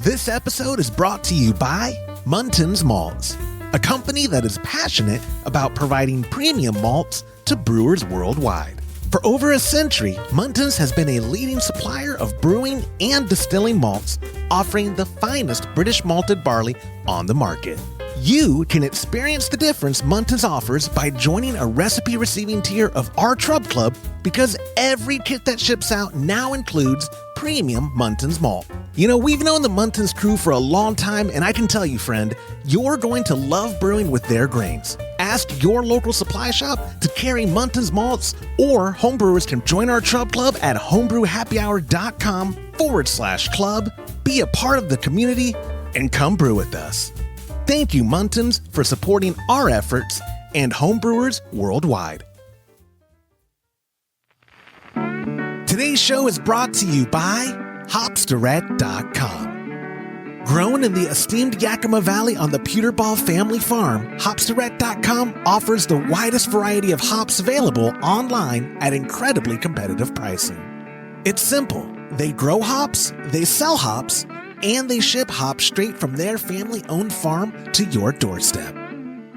This episode is brought to you by Muntins Malts, a company that is passionate about providing premium malts to brewers worldwide. For over a century, Muntins has been a leading supplier of brewing and distilling malts, offering the finest British malted barley on the market. You can experience the difference Muntins offers by joining a recipe receiving tier of our Trub Club, because every kit that ships out now includes premium Muntins malt. You know, we've known the Muntins crew for a long time, and I can tell you, friend, you're going to love brewing with their grains. Ask your local supply shop to carry Muntins malts, or homebrewers can join our Trub Club at homebrewhappyhour.com/club, be a part of the community, and come brew with us. Thank you, Muntins, for supporting our efforts and homebrewers worldwide. Today's show is brought to you by Hopsdirect.com. Grown in the esteemed Yakima Valley on the Pewterball family farm, Hopsdirect.com offers the widest variety of hops available online at incredibly competitive pricing. It's simple. They grow hops, they sell hops, and they ship hops straight from their family-owned farm to your doorstep.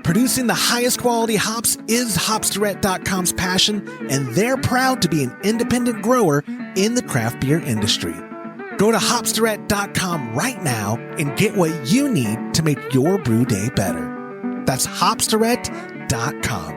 Producing the highest quality hops is Hopsdirect.com's passion, and they're proud to be an independent grower in the craft beer industry. Go to Hopsdirect.com right now and get what you need to make your brew day better. That's Hopsdirect.com.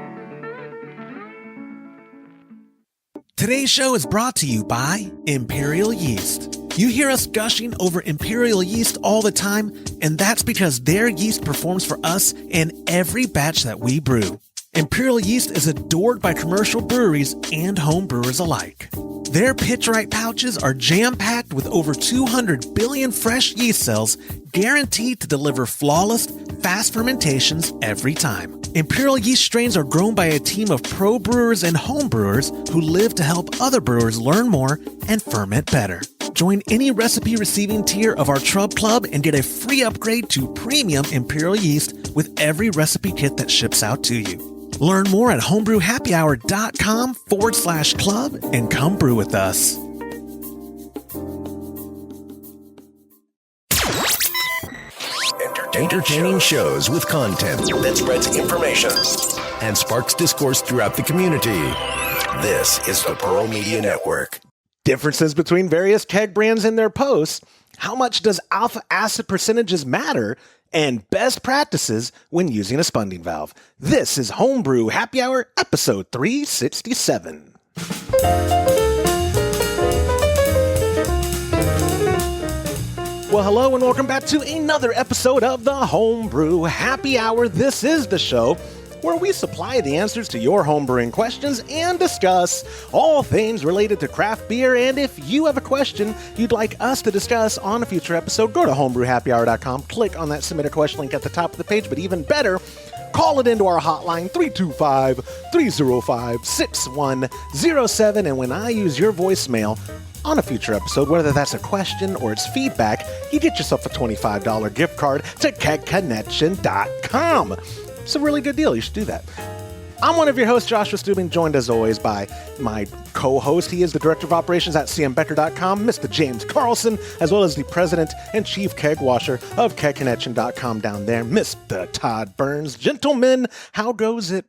Today's show is brought to you by Imperial Yeast. You hear us gushing over Imperial Yeast all the time, and that's because their yeast performs for us in every batch that we brew. Imperial Yeast is adored by commercial breweries and home brewers alike. Their pitch-right pouches are jam-packed with over 200 billion fresh yeast cells, guaranteed to deliver flawless, fast fermentations every time. Imperial Yeast strains are grown by a team of pro brewers and home brewers who live to help other brewers learn more and ferment better. Join any recipe receiving tier of our Trub Club and get a free upgrade to premium Imperial Yeast with every recipe kit that ships out to you. Learn more at homebrewhappyhour.com/club and come brew with us. Entertaining shows with content that spreads information and sparks discourse throughout the community. This is the Pearl Media Network. Differences between various keg brands and their posts, how much does alpha acid percentages matter, and best practices when using a spunding valve. This is Homebrew Happy Hour, episode 367. Well, hello and welcome back to another episode of the Homebrew Happy Hour. This is the show where we supply the answers to your homebrewing questions and discuss all things related to craft beer. And if you have a question you'd like us to discuss on a future episode, go to homebrewhappyhour.com, click on that submit a question link at the top of the page, but even better, call it into our hotline, 325-305-6107, and when I use your voicemail on a future episode, whether that's a question or it's feedback, you get yourself a $25 gift card to kegconnection.com. It's a really good deal. You should do that. I'm one of your hosts, Joshua Stubing, joined as always by my co-host. He is the Director of Operations at cmbecker.com, Mr. James Carlson, as well as the President and Chief Keg Washer of kegconnection.com down there, Mr. Todd Burns. Gentlemen, how goes it?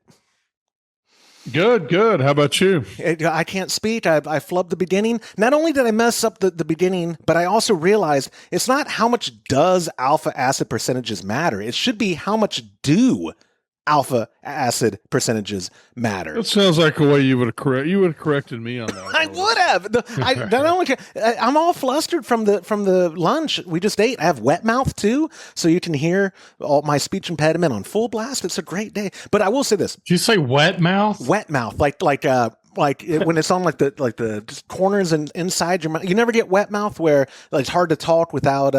Good. How about you? I can't speak. I flubbed the beginning. Not only did I mess up the beginning, but I also realized it's not how much does alpha acid percentages matter. It should be how much do alpha acid percentages matter. That sounds like a way you would have corrected me on that. I would have. I'm all flustered from the lunch we just ate. I have wet mouth too, so you can hear all my speech impediment on full blast. It's a great day. But I will say this: Did you say wet mouth? Wet mouth, when it's on like the just corners and inside your mouth. You never get wet mouth where it's hard to talk without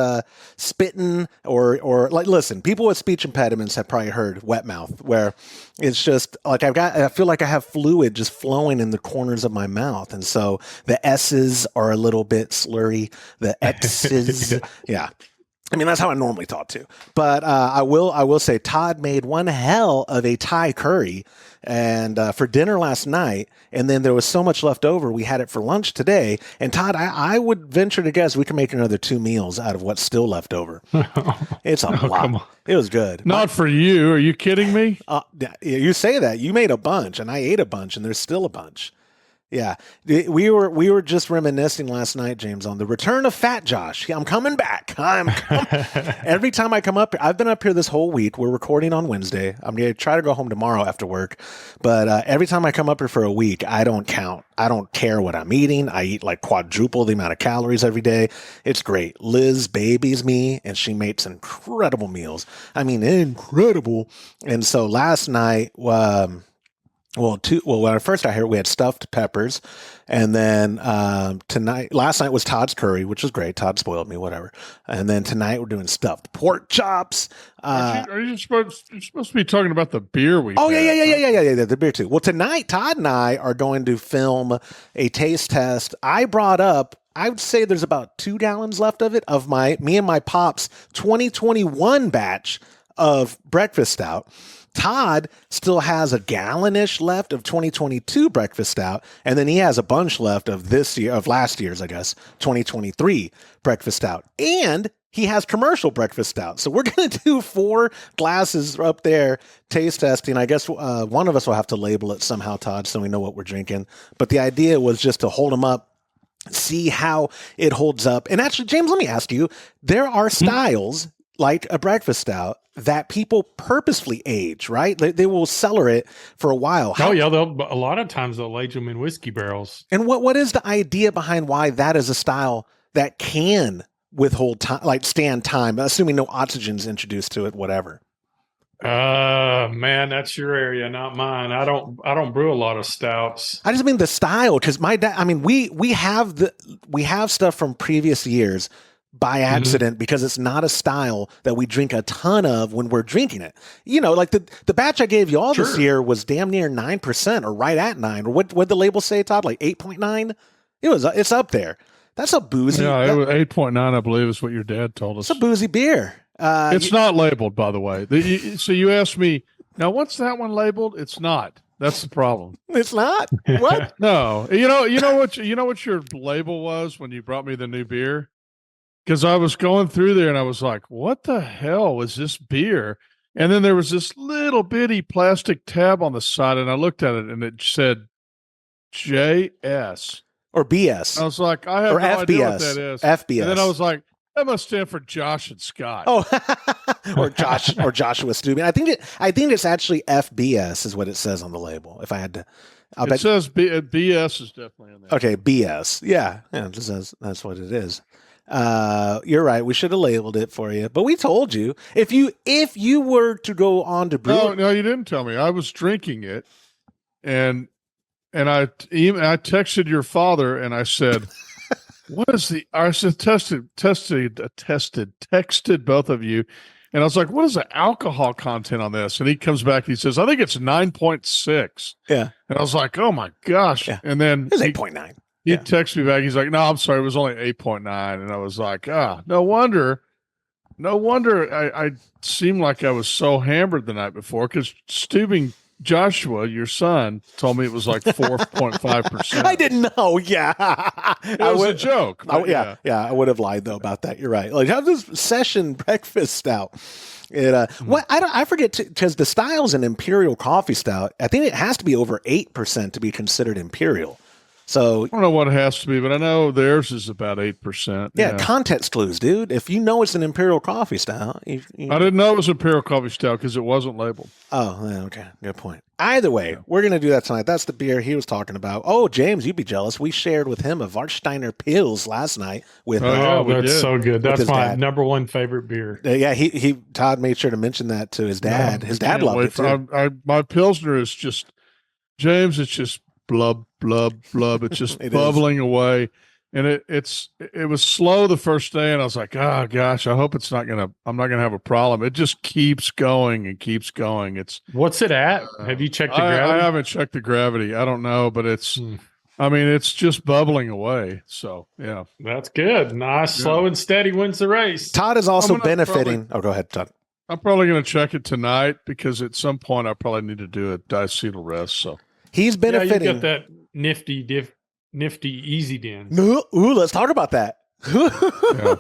spitting or like. Listen, people with speech impediments have probably heard wet mouth, where it's just like I feel like I have fluid just flowing in the corners of my mouth, and so the S's are a little bit slurry. The X's, yeah. I mean, that's how I normally talk too. But I will say Todd made one hell of a Thai curry and for dinner last night. And then there was so much left over. We had it for lunch today. And Todd, I would venture to guess we can make another 2 meals out of what's still left over. It's a lot. Come on. It was good. Not for you. Are you kidding me? You say that. You made a bunch and I ate a bunch and there's still a bunch. Yeah, we were just reminiscing last night, James, on the return of Fat Josh. I'm coming back. Every time I come up here, I've been up here this whole week. We're recording on Wednesday. I'm going to try to go home tomorrow after work. But every time I come up here for a week, I don't count. I don't care what I'm eating. I eat like quadruple the amount of calories every day. It's great. Liz babies me, and she makes incredible meals. I mean, incredible. And so last night, when I first got here, we had stuffed peppers, and then last night was Todd's curry, which was great. Todd spoiled me, whatever. And then tonight we're doing stuffed pork chops. Are you supposed to be talking about the beer we? Oh yeah, the beer too. Well, tonight Todd and I are going to film a taste test. I brought up, I would say there's about 2 gallons left of it of me and my pop's 2021 batch of breakfast stout. Todd still has a gallon-ish left of 2022 breakfast stout, and then he has a bunch left of last year's, I guess, 2023 breakfast stout. And he has commercial breakfast stout. So we're going to do 4 glasses up there taste testing. I guess one of us will have to label it somehow, Todd, so we know what we're drinking. But the idea was just to hold them up, see how it holds up. And actually, James, let me ask you, there are styles like a breakfast stout that people purposefully age, right? They will cellar it for a while. A lot of times they'll age them in whiskey barrels. And what is the idea behind why that is a style that can withhold time, like stand time, assuming no oxygen's introduced to it, whatever? Man, that's your area, not mine. I don't brew a lot of stouts. I just mean the style, because my dad, I mean, we have stuff from previous years by accident because it's not a style that we drink a ton of when we're drinking it. You know, like the batch I gave you all this year was damn near 9% or right at 9. Or what'd the label say, Todd? Like 8.9? It's up there. That's a boozy. Yeah, it was 8.9, I believe, is what your dad told us. It's a boozy beer. It's not labeled, by the way. So you asked me, now what's that one labeled? It's not. That's the problem. It's not? What? No. You know what your label was when you brought me the new beer? Because I was going through there and I was like, what the hell is this beer? And then there was this little bitty plastic tab on the side, and I looked at it and it said JS. Or BS. I was like, I have no idea what that is. FBS. And then I was like, that must stand for Josh and Scott. Oh, or Joshua Steuben. I think it's actually FBS is what it says on the label. If I had to, it says BS is definitely in there. Okay, BS. Yeah, it just says that's what it is. You're right. We should have labeled it for you, but we told you if you were to go on to brew. No, you didn't tell me. I was drinking it, and I texted your father and I said, "What is the?" I said texted both of you, and I was like, "What is the alcohol content on this?" And he comes back. He says, "I think it's 9.6." Yeah, and I was like, "Oh my gosh!" Yeah. And then it was 8.9. He texted me back. He's like, "No, I'm sorry. It was only 8.9." And I was like, no wonder. I seemed like I was so hammered the night before because Joshua, your son, told me it was like 4.5%. I didn't know. Yeah. It was a joke. Yeah. I would have lied though about that. You're right. Like, have this session breakfast stout. What I forget because the style's an imperial coffee stout. I think it has to be over 8% to be considered imperial. So I don't know what it has to be, but I know theirs is about 8%. Yeah, context clues, dude. If you know it's an imperial coffee style, I didn't know it was imperial coffee style because it wasn't labeled. Oh, okay, good point. Either way, we're gonna do that tonight. That's the beer he was talking about. Oh, James, you'd be jealous. We shared with him a Warsteiner Pils last night. That's so good. That's my number one favorite beer. Yeah, Todd made sure to mention that to his dad. His dad loved it too. My Pilsner is just James. It's just blub, blub, blub. It's just bubbling away. And it was slow the first day. And I was like, oh gosh, I hope I'm not going to have a problem. It just keeps going and keeps going. What's it at? Have you checked the gravity? I haven't checked the gravity. I don't know, but it's I mean, it's just bubbling away. So, yeah. That's good. Nice, slow and steady wins the race. Todd is also benefiting. Go ahead, Todd. I'm probably going to check it tonight because at some point I probably need to do a diacetyl rest. So he's benefiting. Yeah, you got that nifty easy den. Ooh, let's talk about that. Yeah.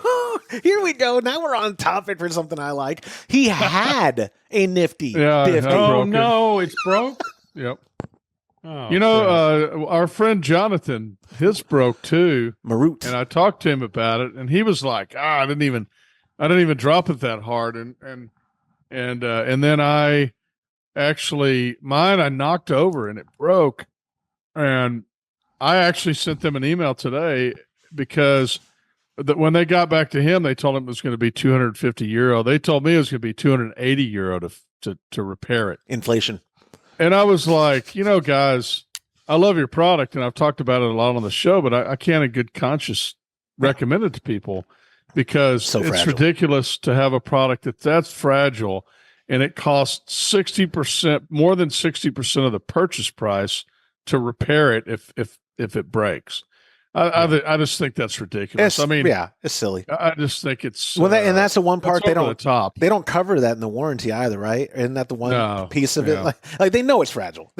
Here we go. Now we're on topic for something I like. He had a nifty. Oh no, it's broke. Yep. Oh, you know, our friend Jonathan, his broke too. Marut. And I talked to him about it, and he was like, I didn't even drop it that hard. And then I actually, mine, I knocked over and it broke. And I actually sent them an email today because when they got back to him, they told him it was going to be €250. They told me it was going to be €280 to repair it. Inflation. And I was like, guys, I love your product, and I've talked about it a lot on the show, but I can't in good conscience recommend it to people because it's fragile. Ridiculous to have a product that's fragile, and it costs 60%, more than 60% of the purchase price to repair it if it breaks. I just think that's ridiculous. It's silly. I just think it's and that's the one part they don't. They don't cover that in the warranty either, right? Isn't that the one piece of it? Like they know it's fragile.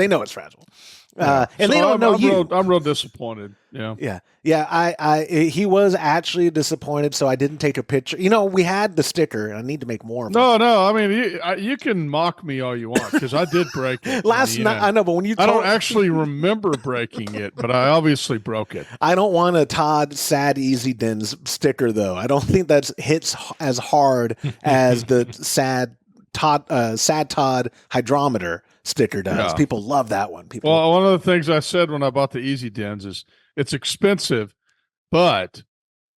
And so they don't know you. I'm real disappointed. Yeah. He was actually disappointed, so I didn't take a picture. We had the sticker, and I need to make more of them. No. I mean, you can mock me all you want because I did break it last night. I know, but when I don't actually remember breaking it, but I obviously broke it. I don't want a Todd Sad Easy Dens sticker, though. I don't think that hits as hard as the Sad Todd hydrometer sticker does. Yeah. People love that one. One of the things I said when I bought the Easy Dens is it's expensive, but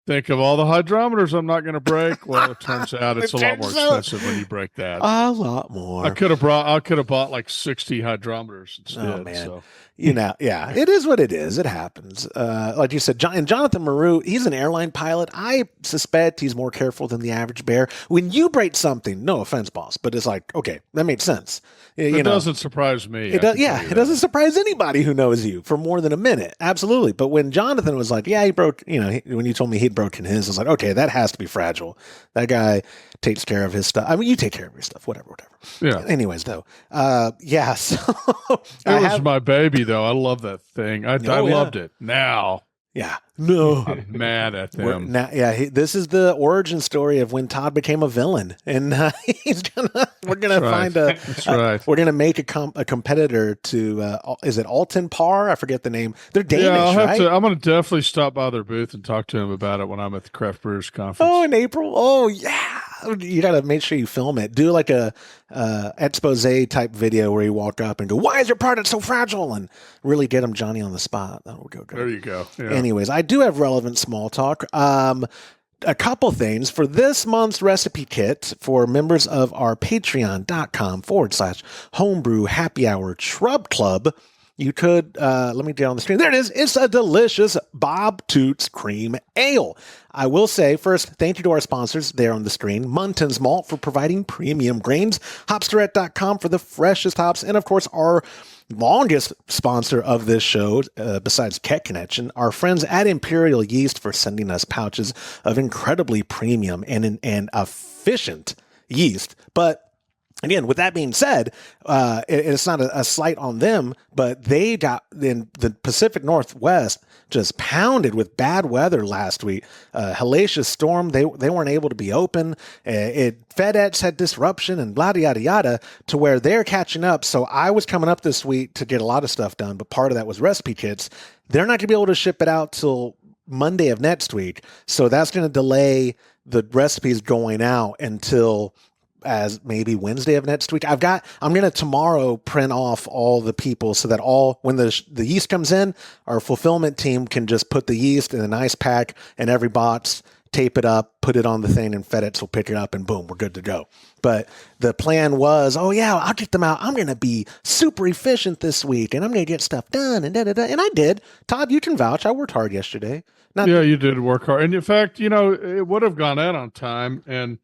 think of all the hydrometers I'm not going to break. Well, it turns out it's a lot more expensive when you break that. A lot more. I could have bought like 60 hydrometers instead. Oh man. So. It is what it is. It happens. Like you said, and Jonathan Maru, he's an airline pilot. I suspect he's more careful than the average bear. When you break something, no offense, boss, but it's like, okay, that makes sense. It doesn't surprise me. It doesn't surprise anybody who knows you for more than a minute. Absolutely. But when Jonathan was like, he broke, when you told me he'd broken his, I was like, okay, that has to be fragile. That guy takes care of his stuff. I mean, you take care of your stuff, whatever. Yeah. Anyways, though, so it was my baby, though. I love that thing. I loved it. Now. Yeah. No. I'm mad at them. This is the origin story of when Todd became a villain. And we're going to find we're going to make a competitor to, is it Alton Par? I forget the name. They're Danish, right? I'm going to definitely stop by their booth and talk to him about it when I'm at the Craft Brewers Conference. Oh, in April? Oh, yeah. You got to make sure you film it. Do like a expose type video where you walk up and go, why is your product so fragile? And really get them Johnny on the spot. That would go good. There you go. Yeah. Anyways, I do have relevant small talk. A couple things for this month's recipe kit for members of our patreon.com/homebrew happy hour shrub club. You could, let me get on the screen. There it is. It's a delicious Bob Toots Cream Ale. I will say first, thank you to our sponsors there on the screen. Munton's Malt for providing premium grains, Hopsterette.com for the freshest hops, and of course our longest sponsor of this show, besides Keg Connection, our friends at Imperial Yeast for sending us pouches of incredibly premium and efficient yeast. But again, with that being said, it's not a slight on them, but they got in the Pacific Northwest just pounded with bad weather last week. Hellacious storm. They weren't able to be open. FedEx had disruption and blah, yada, yada, to where they're catching up. So I was coming up this week to get a lot of stuff done, but part of that was recipe kits. They're not going to be able to ship it out till Monday of next week. So that's going to delay the recipes going out until as maybe Wednesday of next week. I'm going to tomorrow print off all the people so that when the yeast comes in, our fulfillment team can just put the yeast in an ice pack and every box, tape it up, put it on the thing, and FedEx will pick it up and boom, we're good to go. But the plan was, I'll get them out. I'm going to be super efficient this week and I'm going to get stuff done and da-da-da. And I did. Todd, you can vouch. I worked hard yesterday. You did work hard. And in fact, it would have gone out on time. And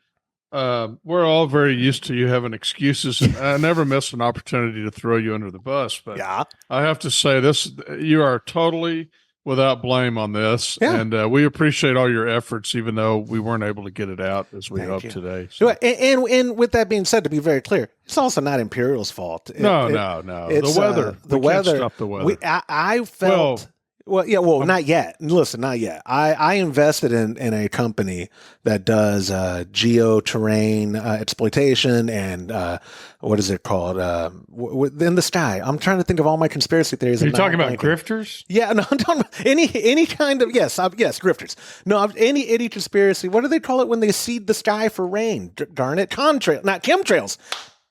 we're all very used to you having excuses, and I never miss an opportunity to throw you under the bus. But Yeah. I have to say this: you are totally without blame on this, Yeah. and we appreciate all your efforts, even though we weren't able to get it out as we Thank hoped you. today. So, and with that being said, to be very clear, it's also not Imperial's fault. No. It's, The weather. The We weather. can't stop the weather. I felt. Not yet. Listen, not yet. I invested in a company that does geo-terrain exploitation and what is it called? In the sky. I'm trying to think of all my conspiracy theories. Are you I'm talking not about blanking. grifters? Yeah, no, I'm talking about any kind of yes, grifters. No, any conspiracy. What do they call it when they seed the sky for rain? Darn it, not chemtrails.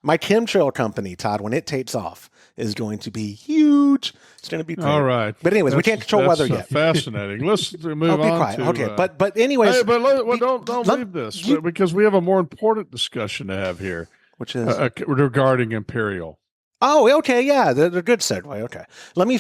My chemtrail company, Todd, when it takes off, is going to be huge. It's going to be great. All right, but anyways, we can't control weather yet. Fascinating. Let's move I'll be on. quiet. To, okay, but anyways, hey, but don't leave this because we have a more important discussion to have here, which is regarding Imperial. Oh, okay, yeah, they're good segue. Okay. Let me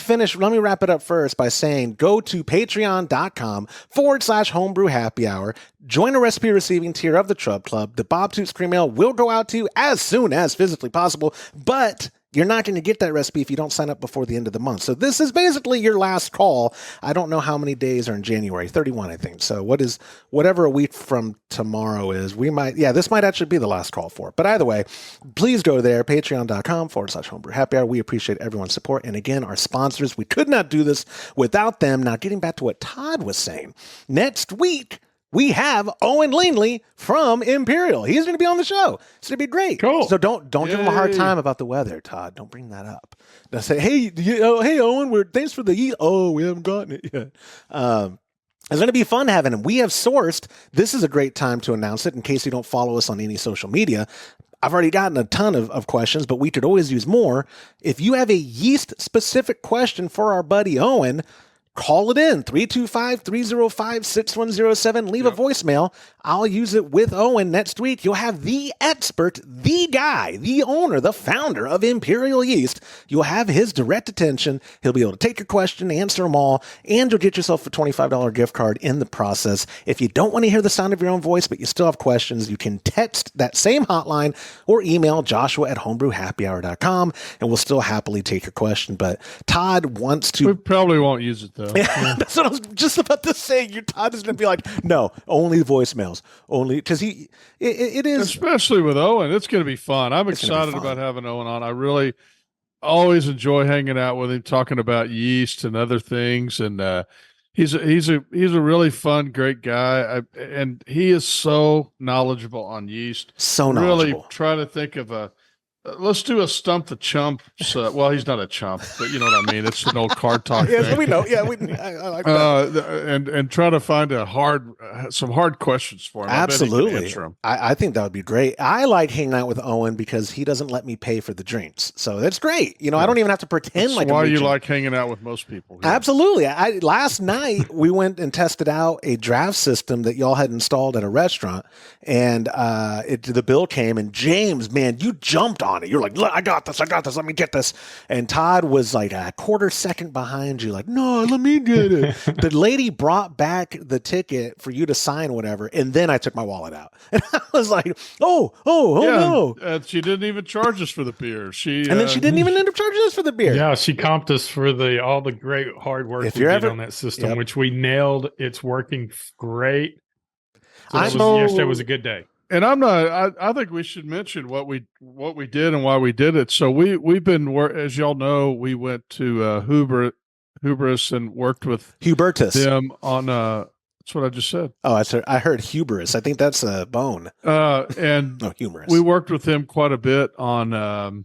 wrap it up first by saying go to patreon.com/homebrew happy hour. Join a recipe receiving tier of the Trub Club. The Bob Toots Cream Ale will go out to you as soon as physically possible, but you're not going to get that recipe if you don't sign up before the end of the month. So this is basically your last call. I don't know how many days are in January, 31, I think. So whatever a week from tomorrow is, this might actually be the last call for it. But either way, please go there, patreon.com/homebrew happy hour. We appreciate everyone's support. And again, our sponsors, we could not do this without them. Now, getting back to what Todd was saying, next week, we have Owen Langley from Imperial. He's going to be on the show. It's going to be great. Cool. So don't give him a hard time about the weather, Todd. Don't bring that up. Don't say, hey Owen, thanks for the we haven't gotten it yet. It's going to be fun having him. We have sourced. This is a great time to announce it in case you don't follow us on any social media. I've already gotten a ton of questions, but we could always use more. If you have a yeast-specific question for our buddy Owen, call it in, 325-305-6107. Leave a voicemail. I'll use it with Owen next week. You'll have the expert, the guy, the owner, the founder of Imperial Yeast. You'll have his direct attention. He'll be able to take your question, answer them all, and you'll get yourself a $25 gift card in the process. If you don't want to hear the sound of your own voice, but you still have questions, you can text that same hotline or email joshua@homebrewhappyhour.com, and we'll still happily take your question. But Todd wants to... We probably won't use it, though. Yeah, that's what I was just about to say. Your Todd is going to be like, no, only voicemails. Only because it is, especially with Owen. It's going to be fun. I'm excited about having Owen on. I really always enjoy hanging out with him, talking about yeast and other things. And he's a really fun, great guy. And he is so knowledgeable on yeast. So knowledgeable. Really try to think of let's do a stump the chump. Well, he's not a chump, but you know what I mean. It's an old card talk. Yes, we know. Yeah, I like that. And try to find some hard questions for him. Absolutely. I think that would be great. I like hanging out with Owen because he doesn't let me pay for the drinks, so that's great. I don't even have to pretend like. Why you like hanging out with most people? Yeah. Absolutely. Last night we went and tested out a draft system that y'all had installed at a restaurant, and the bill came, and James, man, you jumped on it. You're like, I got this. Let me get this. And Todd was like a quarter second behind you, like, no, let me get it. The lady brought back the ticket for you to sign whatever. And then I took my wallet out. And I was like, no. She didn't even charge us for the beer. And then she didn't even end up charging us for the beer. Yeah, she comped us for all the great hard work we did on that system, which we nailed. It's working great. Yesterday was a good day. And I think we should mention what we did and why we did it. So we've been, as y'all know, we went to Hubris and worked with them on that's what I just said. Oh, I heard hubris. I think that's a bone. And no, humorous. We worked with them quite a bit on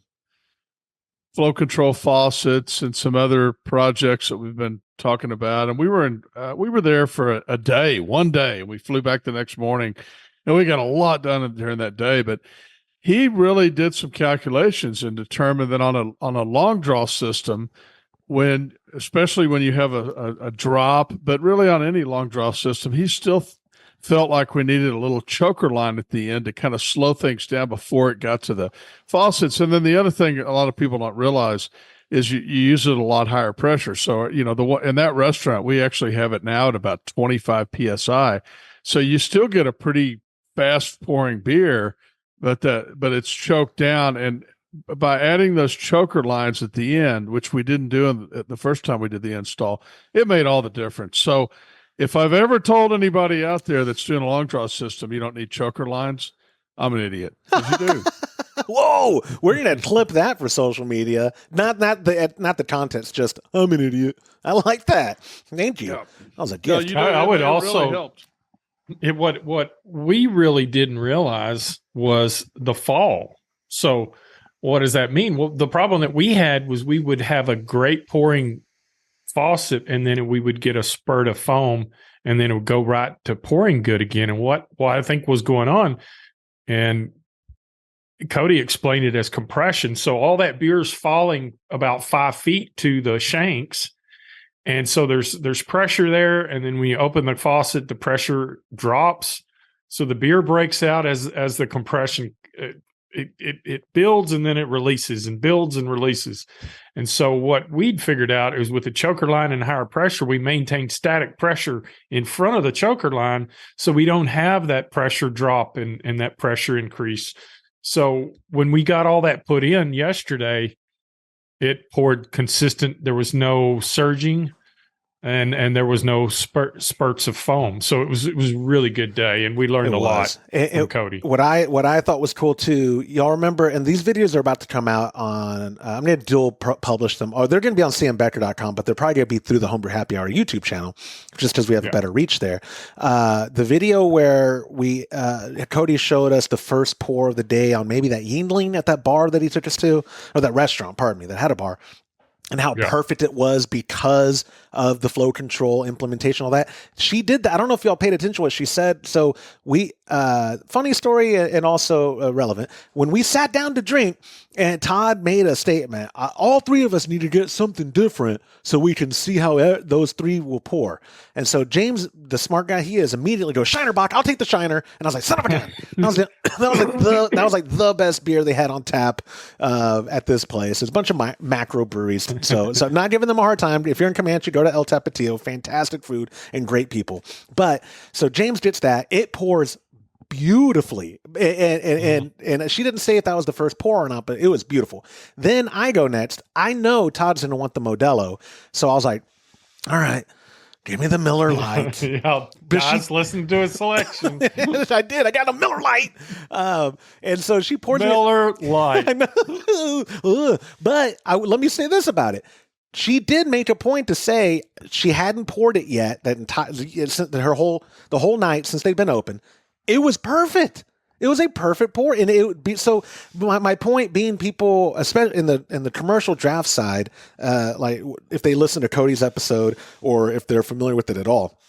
flow control faucets and some other projects that we've been talking about. And we were there for a day, one day. We flew back the next morning. And we got a lot done during that day, but he really did some calculations and determined that on a long draw system, especially when you have a drop, but really on any long draw system, he still felt like we needed a little choker line at the end to kind of slow things down before it got to the faucets. And then the other thing a lot of people don't realize is you use it at a lot higher pressure. So, in that restaurant, we actually have it now at about 25 PSI. So you still get a pretty fast pouring beer, but it's choked down. And by adding those choker lines at the end, which we didn't do the first time we did the install, it made all the difference. So if I've ever told anybody out there that's doing a long draw system, you don't need choker lines, I'm an idiot. 'Cause you do. Whoa, we're gonna clip that for social media. Not the contents. Just I'm an idiot. I like that. Thank you. Yeah. That was a gift. I would also. Really helped. What we really didn't realize was the fall. So what does that mean? Well, the problem that we had was we would have a great pouring faucet, and then we would get a spurt of foam, and then it would go right to pouring good again. And what I think was going on, and Cody explained it as compression. So all that beer is falling about 5 feet to the shanks. And so there's pressure there. And then when you open the faucet, the pressure drops. So the beer breaks out as the compression, it builds and then it releases and builds and releases. And so what we'd figured out is with the choker line and higher pressure, we maintain static pressure in front of the choker line. So we don't have that pressure drop and that pressure increase. So when we got all that put in yesterday, it poured consistent. There was no surging, and there was no spurts of foam. So it was a really good day, and we learned a lot from Cody. What I thought was cool too. Y'all remember, and these videos are about to come out on. I'm going to dual publish them, or they're going to be on cmbecker.com, but they're probably going to be through the Homebrew Happy Hour YouTube channel, just because we have a better reach there. The video where Cody showed us the first pour of the day on maybe that Yingling at that bar that he took us to, or that restaurant, pardon me, that had a bar. And how perfect it was because of the flow control implementation, all that. She did that. I don't know if y'all paid attention to what she said. So we, funny story and also relevant. When we sat down to drink and Todd made a statement, all three of us need to get something different so we can see how those three will pour. And so James, the smart guy he is, immediately goes, Shiner Bock, I'll take the Shiner. And I was like, son of a gun. That was like the best beer they had on tap at this place. It's a bunch of macro breweries. So not giving them a hard time. If you're in Comanche, go to El Tapatio. Fantastic food and great people. But so James gets that. It pours beautifully. And she didn't say if that was the first pour or not, but it was beautiful. Then I go next. I know Todd's going to want the Modelo. So I was like, all right, give me the Miller Lite. Guys, listen to his selection. I did. I got a Miller Lite. And so she poured Miller Lite. But let me say this about it. She did make a point to say she hadn't poured it yet. The whole night since they've been open, it was perfect. It was a perfect pour, and it would be so. My point being, people, especially in the commercial draft side, like if they listen to Cody's episode or if they're familiar with it at all,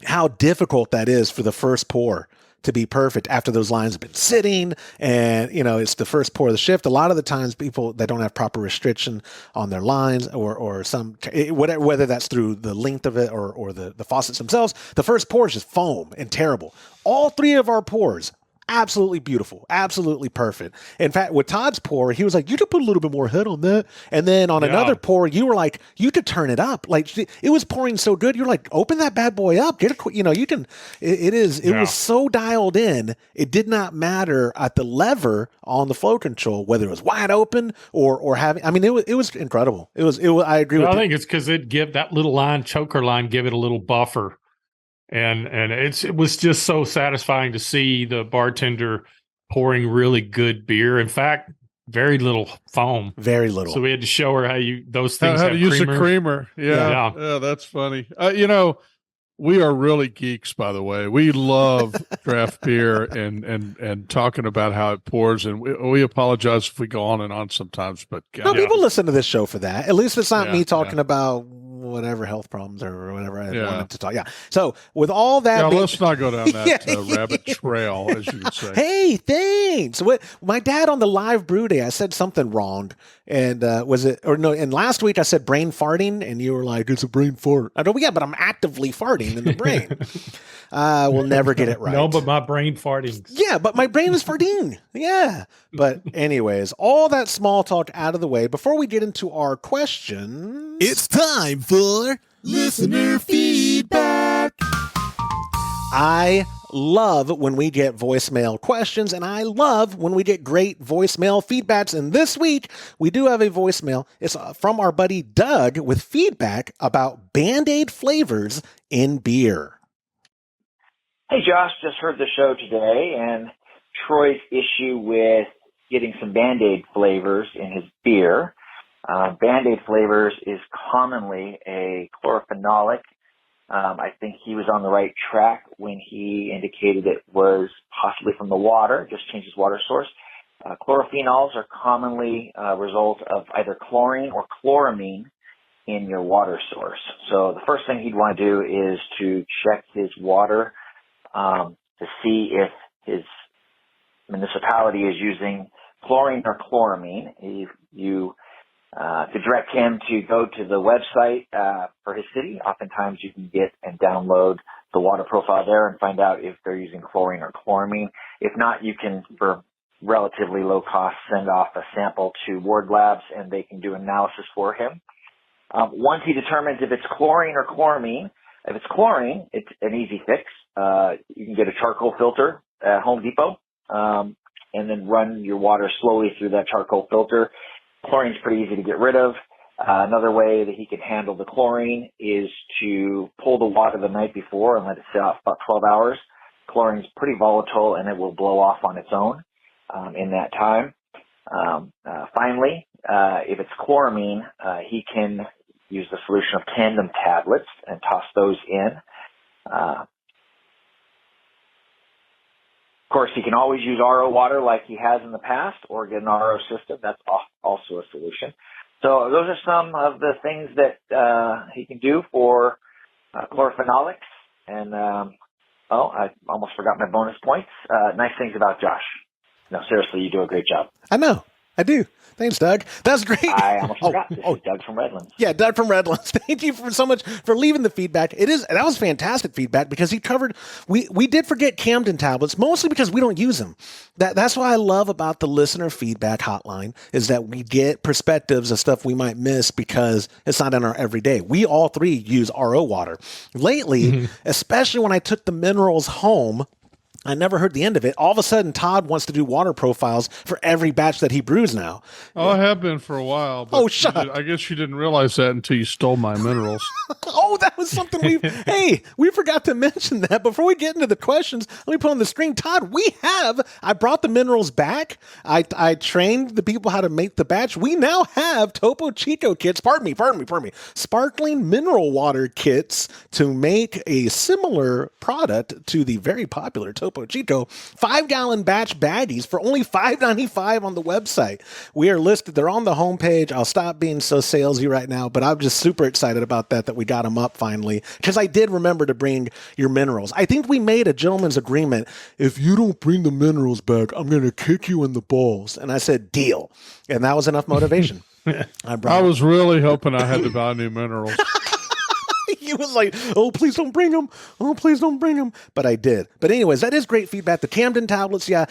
how difficult that is for the first pour to be perfect after those lines have been sitting, and it's the first pour of the shift. A lot of the times, people that don't have proper restriction on their lines or some whether that's through the length of it or the faucets themselves, the first pour is just foam and terrible. All three of our pours, absolutely beautiful, absolutely perfect. In fact, with Todd's pour, he was like, you could put a little bit more head on that. And then on another pour, you were like, you could turn it up. Like it was pouring so good. You're like, open that bad boy up. Get a, you can, it was so dialed in. It did not matter at the lever on the flow control, whether it was wide open or having, I mean, it was incredible. It was, I agree with you. I think it's because it give that little choker line, give it a little buffer. And it was just so satisfying to see the bartender pouring really good beer. In fact, very little foam. Very little. So we had to show her how to use a creamer. Yeah, that's funny. We are really geeks, by the way. We love draft beer and talking about how it pours. And we apologize if we go on and on sometimes. But people listen to this show for that. At least it's not me talking about whatever health problems or whatever I wanted to talk. Yeah. So with all that, let's not go down that rabbit trail, as you would say. Hey, thanks. My dad on the live brew day, I said something wrong, and and last week I said brain farting, and you were like, "It's a brain fart." I go, "Yeah, but I'm actively farting in the brain." We'll never get it right. No, but my brain farting. Yeah, but my brain is farting. Yeah. But anyways, all that small talk out of the way, before we get into our questions, it's time for listener feedback. I love when we get voicemail questions, and I love when we get great voicemail feedbacks. And this week, we do have a voicemail. It's from our buddy Doug with feedback about Band-Aid flavors in beer. Hey, Josh, just heard the show today, and Troy's issue with getting some Band-Aid flavors in his beer. Band-Aid flavors is commonly a chlorophenolic. I think he was on the right track when he indicated it was possibly from the water, just changed his water source. Chlorophenols are commonly a result of either chlorine or chloramine in your water source. So the first thing he'd want to do is to check his water to see if his municipality is using chlorine or chloramine. If you could direct him to go to the website for his city. Oftentimes you can get and download the water profile there and find out if they're using chlorine or chloramine. If not, you can, for relatively low cost, send off a sample to Ward Labs and they can do analysis for him. Once he determines if it's chlorine or chloramine, if it's chlorine, it's an easy fix. You can get a charcoal filter at Home Depot and then run your water slowly through that charcoal filter. Chlorine's pretty easy to get rid of. Another way that he can handle the chlorine is to pull the water the night before and let it sit out for about 12 hours. Chlorine's pretty volatile and it will blow off on its own in that time. Finally, if it's chloramine, he can use the solution of tandem tablets and toss those in. Of course, he can always use RO water like he has in the past or get an RO system. That's also a solution. So those are some of the things that he can do for chlorophenolics. And, I almost forgot my bonus points. Nice things about Josh. No, seriously, you do a great job. I know. I do. Thanks, Doug. That's great. I almost forgot. This is Doug from Redlands. Yeah, Doug from Redlands. Thank you so much for leaving the feedback. That was fantastic feedback because he covered. We did forget Camden tablets, mostly because we don't use them. That's what I love about the listener feedback hotline is that we get perspectives of stuff we might miss because it's not in our everyday. We all three use RO water lately, especially when I took the minerals home. I never heard the end of it. All of a sudden, Todd wants to do water profiles for every batch that he brews now. Oh, I have been for a while. But shut up. I guess you didn't realize that until you stole my minerals. Oh, that was something we forgot to mention that. Before we get into the questions, let me put on the screen. Todd, I brought the minerals back. I trained the people how to make the batch. We now have Topo Chico kits, pardon me, sparkling mineral water kits to make a similar product to the very popular Topo Chico 5-gallon batch baggies for only $5.95 on the website. We are listed. They're on the homepage. I'll stop being so salesy right now, but I'm just super excited about that we got them up finally because I did remember to bring your minerals. I think we made a gentleman's agreement. If you don't bring the minerals back, I'm going to kick you in the balls. And I said, deal. And that was enough motivation. I was really hoping I had to buy new minerals. He was like, oh, please don't bring them. Oh, please don't bring them. But I did. But anyways, that is great feedback. The Camden tablets, yeah,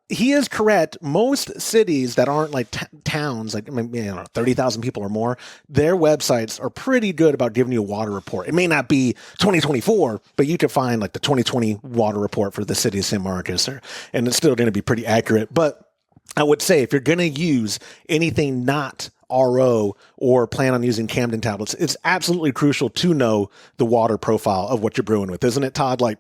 he is correct. Most cities that aren't like towns, like 30,000 people or more, their websites are pretty good about giving you a water report. It may not be 2024, but you could find like the 2020 water report for the city of San Marcos, and it's still going to be pretty accurate. But I would say if you're going to use anything not RO or plan on using Camden tablets, it's absolutely crucial to know the water profile of what you're brewing with, isn't it, Todd? Like,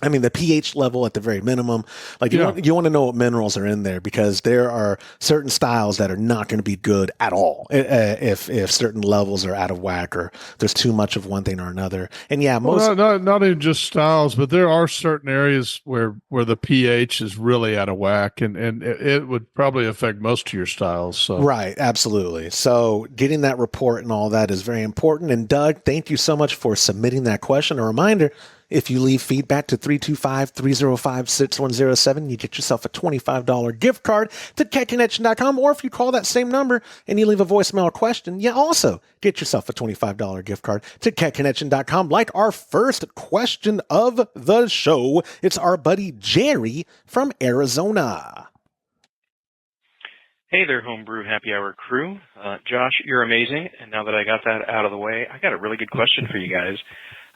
I mean, the pH level at the very minimum. Like you want to know what minerals are in there because there are certain styles that are not going to be good at all if certain levels are out of whack or there's too much of one thing or another. And yeah, not even just styles, but there are certain areas where the pH is really out of whack, and it would probably affect most of your styles. So right, absolutely. So getting that report and all that is very important. And Doug, thank you so much for submitting that question. A reminder. If you leave feedback to 325-305-6107, you get yourself a $25 gift card to kegconnection.com. Or if you call that same number and you leave a voicemail question, you also get yourself a $25 gift card to kegconnection.com. Like our first question of the show, it's our buddy Jerry from Arizona. Hey there, Homebrew Happy Hour crew. Josh, you're amazing. And now that I got that out of the way, I got a really good question for you guys.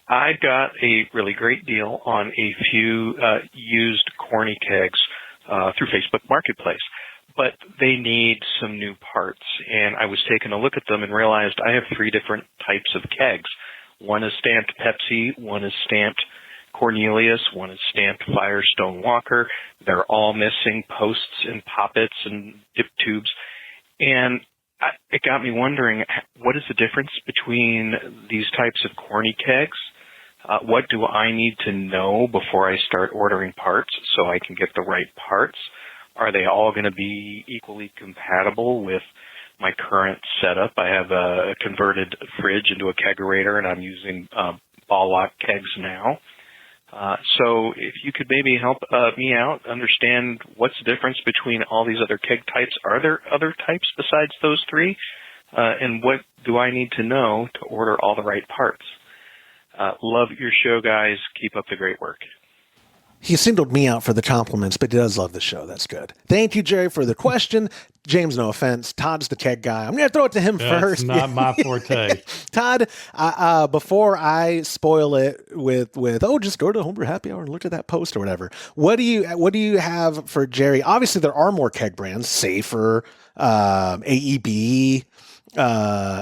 I got a really great deal on a few used corny kegs through Facebook Marketplace, but they need some new parts. And I was taking a look at them and realized I have 3 different types of kegs. One is stamped Pepsi, one is stamped Cornelius, one is stamped Firestone Walker. They're all missing posts and poppets and dip tubes. And it got me wondering, what is the difference between these types of corny kegs? What do I need to know before I start ordering parts so I can get the right parts? Are they all going to be equally compatible with my current setup? I have a converted fridge into a kegerator, and I'm using ball lock kegs now. So if you could maybe help me out, understand what's the difference between all these other keg types. Are there other types besides those 3? And what do I need to know to order all the right parts? Love your show, guys. Keep up the great work. He singled me out for the compliments, but he does love the show. That's good. Thank you, Jerry, for the question. James, no offense. Todd's the keg guy. I'm going to throw it to him first. Not my forte. Todd, before I spoil it with just go to Homebrew Happy Hour and look at that post or whatever. What do you have for Jerry? Obviously, there are more keg brands, Safer, AEB,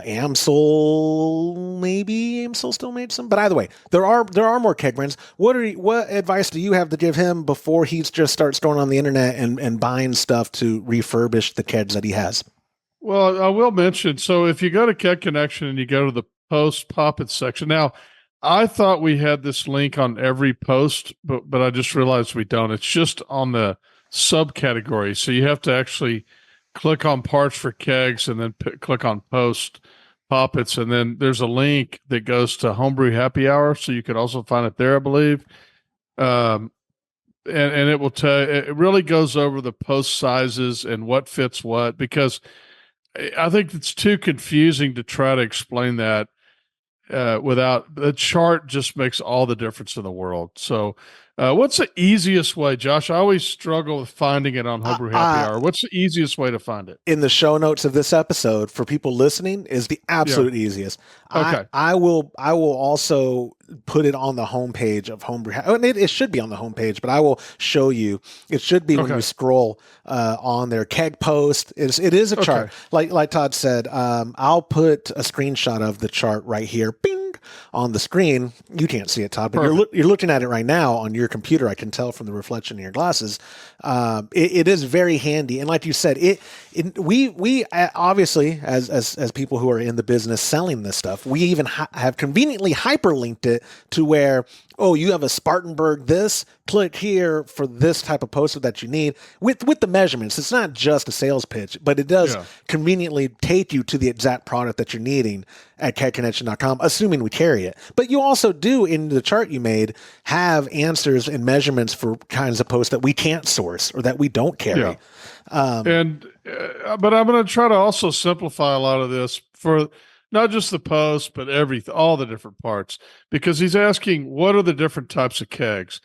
Amstel, maybe Amstel still made some, but either way, there are more keg brands. What advice do you have to give him before he just starts going on the internet and buying stuff to refurbish the kegs that he has? Well, I will mention, so if you go to Keg Connection and you go to the post poppet section, now I thought we had this link on every post, but I just realized we don't. It's just on the subcategory. So you have to actually click on parts for kegs and then click on post poppets. And then there's a link that goes to Homebrew Happy Hour. So you could also find it there, I believe. And it will tell, it really goes over the post sizes and what fits what, because I think it's too confusing to try to explain that without the chart. Just makes all the difference in the world. So what's the easiest way, Josh? I always struggle with finding it on Homebrew Happy Hour. What's the easiest way to find it? In the show notes of this episode for people listening is the absolute easiest. Okay. I will also put it on the homepage of Homebrew. It should be on the homepage, but I will show you. It should be when you scroll on their keg post. It is a chart. Like Todd said, I'll put a screenshot of the chart right here. Bing. On the screen. You can't see it, Todd, but you're looking at it right now on your computer. I can tell from the reflection in your glasses. It is very handy, and like you said, we obviously as people who are in the business selling this stuff, we even have conveniently hyperlinked it to where, oh, you have a Spartanburg this, click here for this type of poster that you need with the measurements. It's not just a sales pitch, but it does conveniently take you to the exact product that you're needing at kegconnection.com, assuming we carry it. But you also do, in the chart you made, have answers and measurements for kinds of posts that we can't source or that we don't carry. But I'm going to try to also simplify a lot of this for not just the post, but all the different parts, because he's asking, what are the different types of kegs?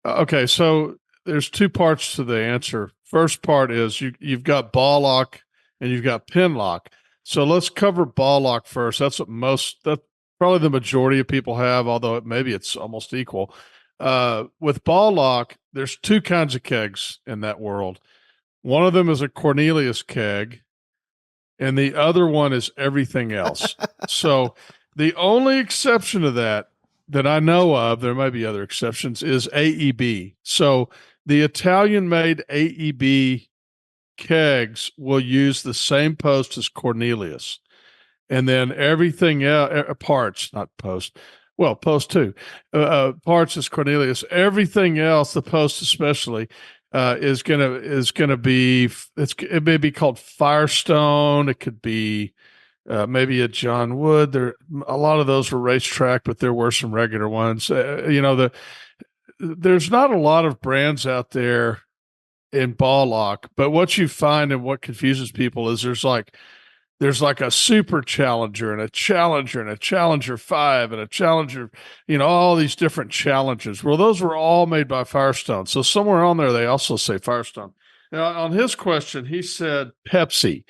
Okay, so there's 2 parts to the answer. First part is you've got ball lock and you've got pin lock. So let's cover ball lock first. That's probably the majority of people have, although maybe it's almost equal. With ball lock, there's 2 kinds of kegs in that world. One of them is a Cornelius keg, and the other one is everything else. So the only exception to that I know of, there may be other exceptions, is AEB. So the Italian-made AEB kegs will use the same post as Cornelius. And then everything else, parts, not post. Well, post too. Parts is Cornelius. Everything else, the post especially, is gonna be, it may be called Firestone. It could be maybe a John Wood. A lot of those were racetrack, but there were some regular ones. There's not a lot of brands out there in ball lock, but what you find and what confuses people is there's like a super challenger and a challenger 5 and a challenger, all these different challenges. Well, those were all made by Firestone. So somewhere on there, they also say Firestone. Now, on his question, he said Pepsi.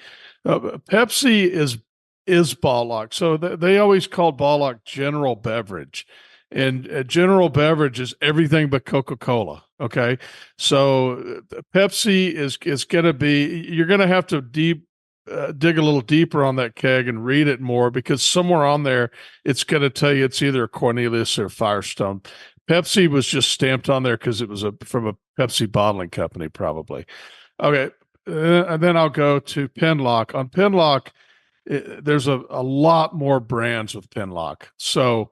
Pepsi is ball lock. So they always called ball lock general beverage. And General Beverage is everything but Coca-Cola. Okay. So Pepsi is going to be, you're going to have to dig a little deeper on that keg and read it more, because somewhere on there, it's going to tell you it's either Cornelius or Firestone. Pepsi was just stamped on there because it was from a Pepsi bottling company, probably. Okay. And then I'll go to Penlock. On Penlock, there's a lot more brands with Penlock. So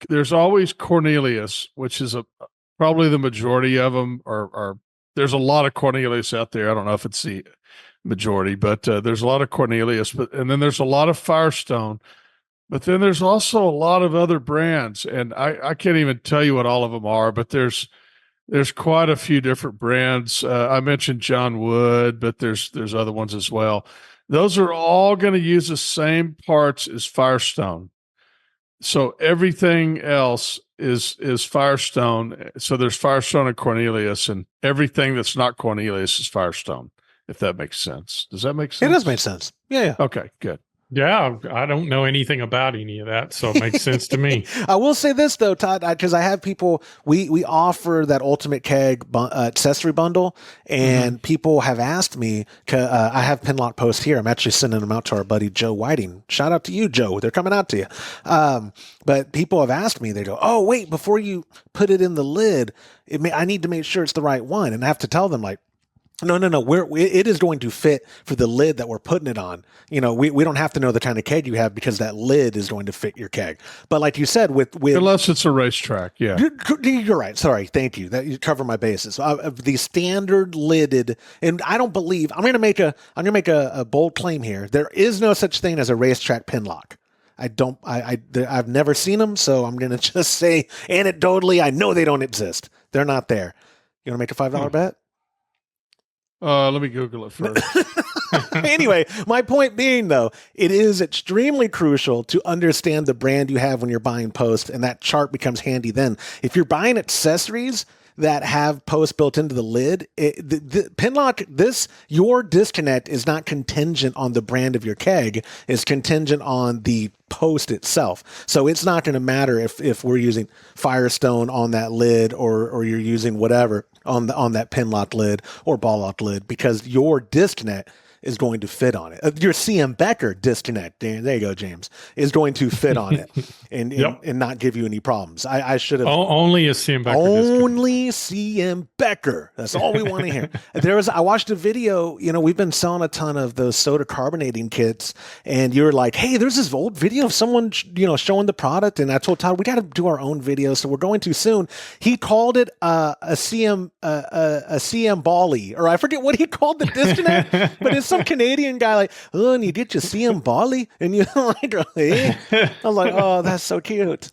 there's always Cornelius, which is probably the majority of them are there's a lot of Cornelius out there. I don't know if it's the majority, but there's a lot of Cornelius, and then there's a lot of Firestone, but then there's also a lot of other brands, and I can't even tell you what all of them are, but there's quite a few different brands. I mentioned John Wood, but there's other ones as well. Those are all going to use the same parts as Firestone. So everything else is Firestone. So there's Firestone and Cornelius, and everything that's not Cornelius is Firestone, if that makes sense. Does that make sense? It does make sense. Yeah. Okay, good. Yeah, I don't know anything about any of that, so it makes sense to me. I will say this though, Todd, because I have people. We offer that Ultimate Keg accessory bundle, and people have asked me. I have Penlock posts here. I'm actually sending them out to our buddy Joe Whiting. Shout out to you, Joe. They're coming out to you. But people have asked me. They go, "Oh, wait! Before you put it in the lid, I need to make sure it's the right one." And I have to tell them, like, no. It is going to fit for the lid that we're putting it on. You know, we don't have to know the kind of keg you have, because that lid is going to fit your keg. But like you said, with unless it's a racetrack, yeah, you're right. Sorry, thank you. That you cover my bases. The standard lidded, and I don't believe I'm going to make a bold claim here. There is no such thing as a racetrack Penlock. I've never seen them, so I'm going to just say anecdotally, I know they don't exist. They're not there. You want to make a $5 bet? Let me Google it first. Anyway, my point being, though, it is extremely crucial to understand the brand you have when you're buying Post, and that chart becomes handy then. If you're buying accessories that have Post built into the lid, the Penlock, your disconnect is not contingent on the brand of your keg. It's contingent on the Post itself. So it's not going to matter if we're using Firestone on that lid or you're using whatever on that Penlock lid or Ball Lock lid, because your disconnect is going to fit on it. Your CM Becker disconnect, there you go, James, is going to fit on it and not give you any problems. I should have only a CM Becker. Only CM Becker. That's all we want to hear. I watched a video. You know, we've been selling a ton of those soda carbonating kits, and you're like, hey, there's this old video of someone showing the product, and I told Todd we got to do our own video, so we're going to soon. He called it a CM Bally, or I forget what he called the disconnect, but it's some Canadian guy like, oh, and you get your CM Bally, and you're like, hey? I was like, oh, that's so cute.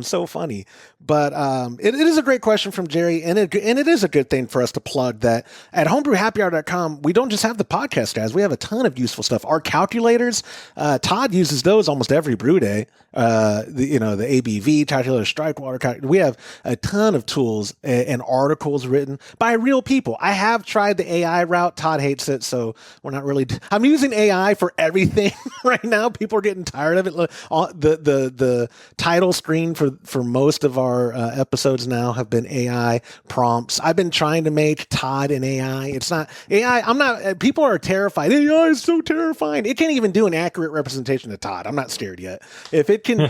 So funny. But it is a great question from Jerry, and it is a good thing for us to plug that at homebrewhappyhour.com, we don't just have the podcast, guys. We have a ton of useful stuff. Our calculators, Todd uses those almost every brew day. The ABV calculator, strike water calculator. We have a ton of tools and articles written by real people. I have tried the AI route. Todd hates it, so we're not really. I'm using AI for everything right now. People are getting tired of it. The title screen for most of our episodes now have been AI prompts. I've been trying to make Todd an AI. It's not AI. People are terrified. AI is so terrifying. It can't even do an accurate representation of Todd. I'm not scared yet. If it can,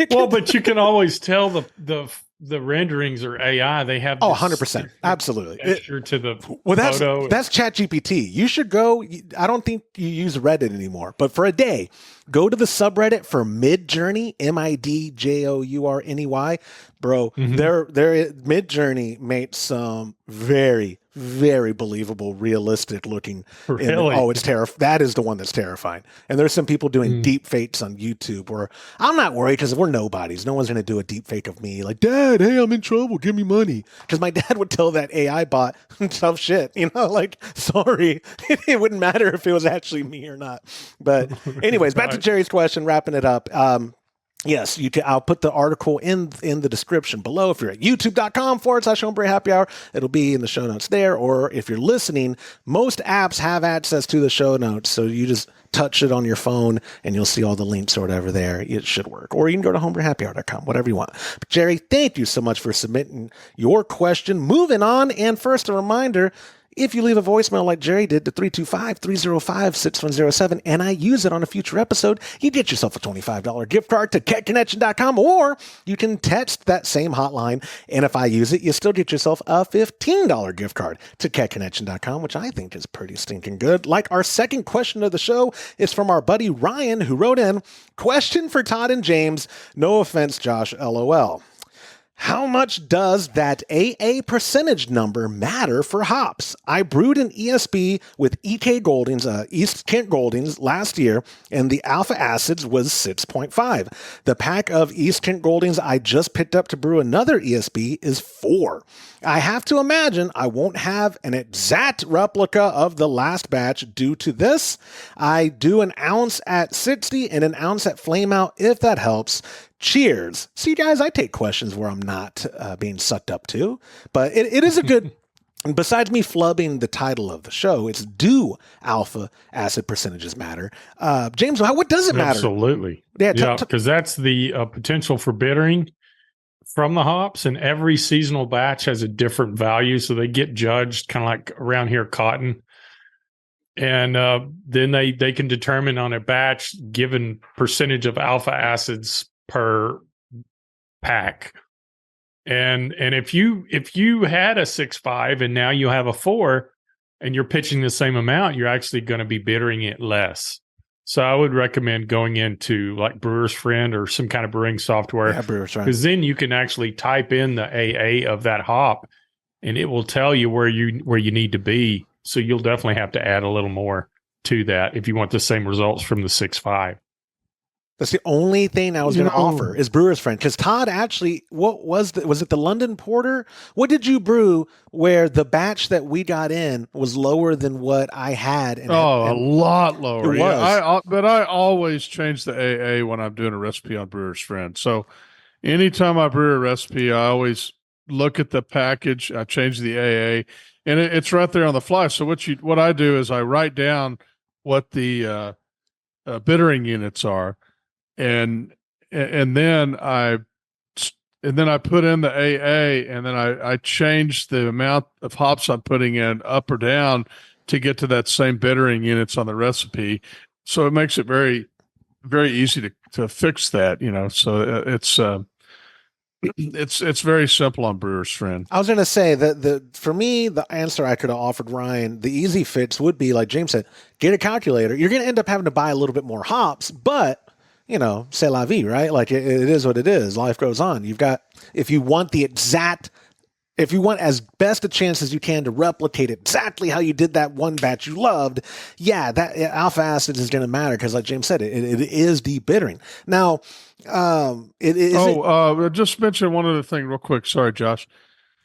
but you can always tell the renderings are AI. They have 100%, absolutely. Texture to the photo. That's ChatGPT. You should go. I don't think you use Reddit anymore, but for a day, go to the subreddit for Midjourney, MIDJOURNEY, bro. Their Midjourney made some very, very believable, realistic looking. Really? It's terrifying. That is the one that's terrifying. And there's some people doing deep fakes on YouTube where I'm not worried because we're nobodies. No one's going to do a deep fake of me. Like, Dad, hey, I'm in trouble. Give me money. Because my dad would tell that AI bot tough shit. Like, sorry. It wouldn't matter if it was actually me or not. But anyways, back to Jerry's question, wrapping it up. Yes, you can. I'll put the article in the description below. If you're at youtube.com/Homebrew Happy Hour, it'll be in the show notes there. Or if you're listening, most apps have access to the show notes. So you just touch it on your phone and you'll see all the links or whatever there. It should work. Or you can go to homebrewhappyhour.com, whatever you want. But Jerry, thank you so much for submitting your question. Moving on. And first, a reminder, if you leave a voicemail like Jerry did to 325-305-6107 and I use it on a future episode, you get yourself a $25 gift card to kegconnection.com, or you can text that same hotline, and if I use it, you still get yourself a $15 gift card to kegconnection.com, which I think is pretty stinking good. Like our second question of the show is from our buddy Ryan, who wrote in, question for Todd and James, no offense, Josh, LOL. How much does that AA percentage number matter for hops? I brewed an ESB with EK Goldings, East Kent Goldings last year, and the alpha acids was 6.5. The pack of East Kent Goldings I just picked up to brew another ESB is 4. I have to imagine I won't have an exact replica of the last batch due to this. I do an ounce at 60 and an ounce at flame out if that helps. Cheers. See, guys, I take questions where I'm not being sucked up to, but it is a good, besides me flubbing the title of the show, it's do alpha acid percentages matter. James, what does it matter? Absolutely. Yeah, because that's the potential for bittering from the hops, and every seasonal batch has a different value. So they get judged kind of like around here cotton. And then they can determine on a batch given percentage of alpha acids per pack. And if you had a 6.5 and now you have a 4 and you're pitching the same amount, you're actually going to be bittering it less. So I would recommend going into like Brewer's Friend or some kind of brewing software. Yeah, Brewer's Friend. Because then you can actually type in the AA of that hop and it will tell you where you need to be. So you'll definitely have to add a little more to that if you want the same results from the 6.5. That's the only thing I was going to offer is Brewer's Friend. Because Todd actually, was it the London Porter? What did you brew where the batch that we got in was lower than what I had? A lot lower. It was. But I always change the AA when I'm doing a recipe on Brewer's Friend. So anytime I brew a recipe, I always look at the package. I change the AA, and it's right there on the fly. So what I do is I write down what the bittering units are. And then I put in the AA, and then I change the amount of hops I'm putting in up or down to get to that same bittering units on the recipe. So it makes it very, very easy to fix that, So it's very simple on Brewer's Friend. I was going to say that for me, the answer I could have offered Ryan, the easy fix would be, like James said, get a calculator. You're going to end up having to buy a little bit more hops, but c'est la vie, right? Like it is what it is. Life goes on. If you want as best a chance as you can to replicate exactly how you did that one batch you loved, that alpha acid is going to matter because, like James said, it is debittering. Now, just mention one other thing real quick. Sorry, Josh.